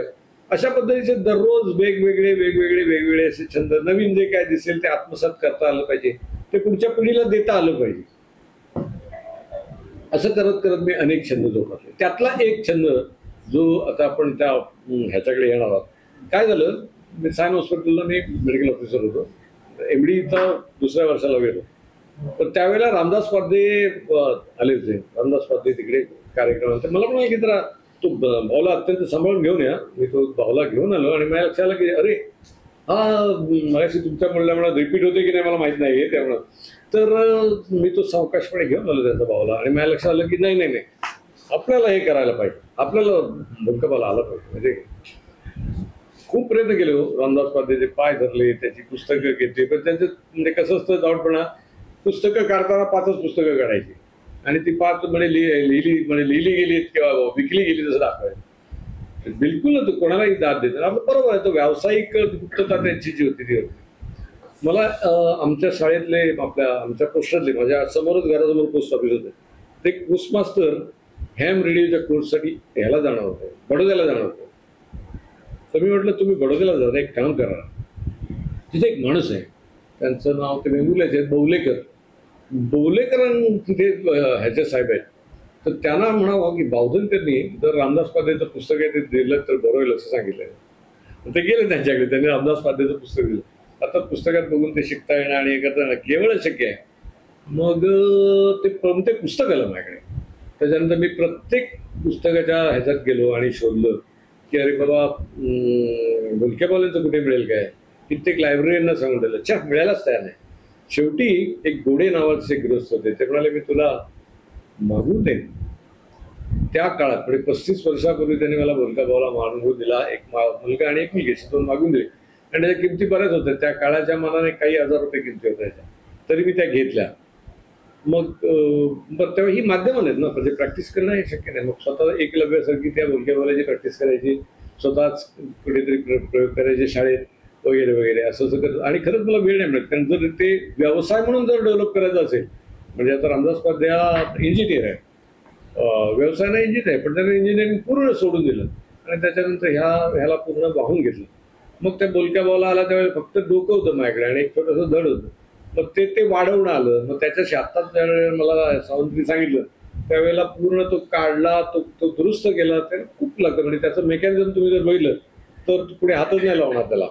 अशा पद्धतीचे दररोज वेगवेगळे असे छंद, नवीन जे काय दिसेल ते आत्मसात करता आलं पाहिजे, ते पुढच्या पिढीला देता आलं पाहिजे. असं करत करत मी अनेक छंद जोपासले. त्यातला एक छंद जो आता आपण त्या ह्याच्याकडे येणार आहोत. काय झालं, मी सायन हॉस्पिटलला मी मेडिकल ऑफिसर होतो. MDचा 2ऱ्या वर्षाला गेलो पण त्यावेळेला रामदास पाध्ये आले होते. रामदास पाध्ये तिकडे कार्यक्रम, तर मला म्हणाले की जरा तो भाऊला अत्यंत सांभाळून घेऊन या. मी तो भाऊला घेऊन आलो आणि मला लक्षात आलं की अरे हा मगाशी तुमच्या बोलल्यामुळे रिपीट होते की नाही मला माहित नाही हे त्यामुळं. तर मी तो सावकाशपणे घेऊन आलो त्यांचा भाऊला आणि मला लक्षात आलं की नाही नाही नाही आपल्याला हे करायला पाहिजे, आपल्याला भूकंपाला आलं पाहिजे. म्हणजे खूप प्रयत्न केले हो. रामदास पाध्येचे पाय धरले, त्याची पुस्तकं घेतली, पण त्यांचं म्हणजे कसं असतं जाऊटपणा, पुस्तकं काढताना 5च पुस्तकं काढायची आणि ती 5 म्हणे लिहिली गेली किंवा विकली गेली तसं दाखवायचं. बिलकुल ना, तो कोणालाही दाद देत आपलं बरोबर आहे. तो व्यावसायिक गुप्तता त्यांची जी होती ती होती. मला आमच्या शाळेतले आमच्या पोस्टातले माझ्या समोरच घरासमोर पोस्ट ऑफिस होते. ते पोस्ट मास्तर हॅम रेडिओच्या कोर्ससाठी ह्याला जाणार होते, बडोद्याला जाणार होते. तर मी म्हटलं तुम्ही बडोद्याला जाता, एक काम करा, तिथे एक माणूस आहे, त्यांचं नाव ते वेंगुर्ल्याचे आहेत, बौलेकर तिथे ह्याचे साहेब आहेत. तर त्यांना म्हणावं की बावधनकरनी जर रामदास पाध्येचं पुस्तक आहे ते दिलं तर बरं होईल असं सांगितलं. ते गेले त्यांच्याकडे, त्यांनी रामदास पाध्येचं पुस्तक दिलं. आता पुस्तकात बघून ते शिकता येणं आणि हे करता येणं केवळ शक्य आहे. मग ते पुस्तक आलं माझ्याकडे. त्याच्यानंतर मी प्रत्येक पुस्तकाच्या ह्याच्यात गेलो आणि शोधलं की अरे बाबा भुलक्यापाल्यांचं कुठे मिळेल काय. कित्येक लायब्ररींना सांगून दिलं, च्या मिळायलाच तयार नाही. शेवटी एक गोडे नावाचे गृहस्थ होते, ते म्हणाले मी तुला मागून देईन. त्या काळात म्हणजे 35 वर्षापूर्वी त्यांनी मला भुलक्यापाला मागून दिला. एक मुलगा आणि एक मुलगी, 2 मागून दिले आणि त्याच्या किमती बऱ्याच होत्या. त्या काळाच्या मानाने काही हजार रुपये किमती होत्या त्याच्या, तरी मी त्या घेतल्या. मग तेव्हा ही माध्यमं आहेत ना, म्हणजे प्रॅक्टिस करणं हे शक्य नाही. मग स्वतः एकलव्यासारखी त्या भुलक्यापाल्याची प्रॅक्टिस करायची, स्वतःच कुठेतरी प्रयोग करायचे शाळेत वगैरे वगैरे असं करत. आणि खरंच मला वेळ नाही मिळत, कारण जर ते व्यवसाय म्हणून जर डेव्हलप करायचं असेल, म्हणजे आता रामदास पाध्ये हा इंजिनियर आहे, व्यवसायाला इंजिनियर आहे, पण त्याने इंजिनिअरिंग पूर्ण सोडून दिलं आणि त्याच्यानंतर ह्याला पूर्ण वाहून घेतलं. मग त्या बोलक्या भावाला आला त्यावेळेला फक्त डोकं होतं माझ्याकडे आणि एक छोटंसं धड होतं. मग ते वाढवणं आलं. मग त्याच्याशी आत्ताच ज्यावेळेला मला सावंतरी सांगितलं त्यावेळेला पूर्ण तो काढला, तो दुरुस्त केला. त्याला खूप लागतं, म्हणजे त्याचं मेकॅनिझम तुम्ही जर बघितलं तर पुढे हातच नाही लावणार त्याला,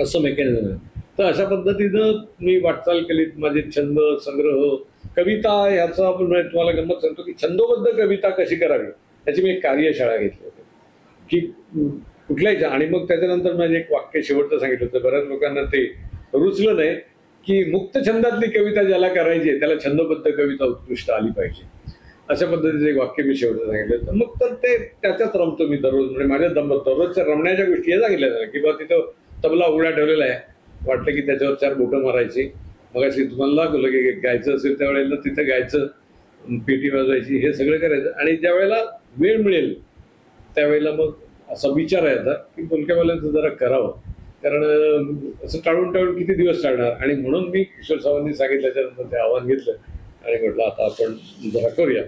असं मेकॅनिझम आहे. तर अशा पद्धतीनं मी वाटचाल केली. माझे छंद संग्रह, कविता, ह्याचा आपण तुम्हाला गंमत सांगतो की छंदोबद्ध कविता कशी करावी याची मी एक कार्यशाळा घेतली होती की कुठल्याही. आणि मग त्याच्यानंतर माझे एक वाक्य शेवटचं सांगितलं होतं. बऱ्याच लोकांना ते रुचलं नाही की मुक्त छंदातली कविता ज्याला करायची आहे त्याला छंदोबद्ध कविता उत्कृष्ट आली पाहिजे, अशा पद्धतीचं एक वाक्य मी शेवटचं सांगितलं होतं. मग तर ते त्याच्यात रमतो मी दररोज. म्हणजे माझ्या दररोजच्या रमण्याच्या गोष्टी हे सांगितल्या जातात की बा तिथं तबला उघडा ठेवलेला आहे, वाटलं की त्याच्यावर 4 बोटं मारायची. मग अशी तुम्हाला लागलं की गायचं असेल त्यावेळेला तिथं गायचं, पेटी वाजवायची, हे सगळं करायचं. आणि ज्या वेळेला वेळ मिळेल त्यावेळेला मग असा विचार यायचा की बोलक्यावाल्यांचं जरा करावं, कारण असं टाळून किती दिवस टाळणार. आणि म्हणून मी किशोर सावंतनी सांगितल्याच्यानंतर ते आव्हान घेतलं आणि म्हटलं आता आपण जरा करूया.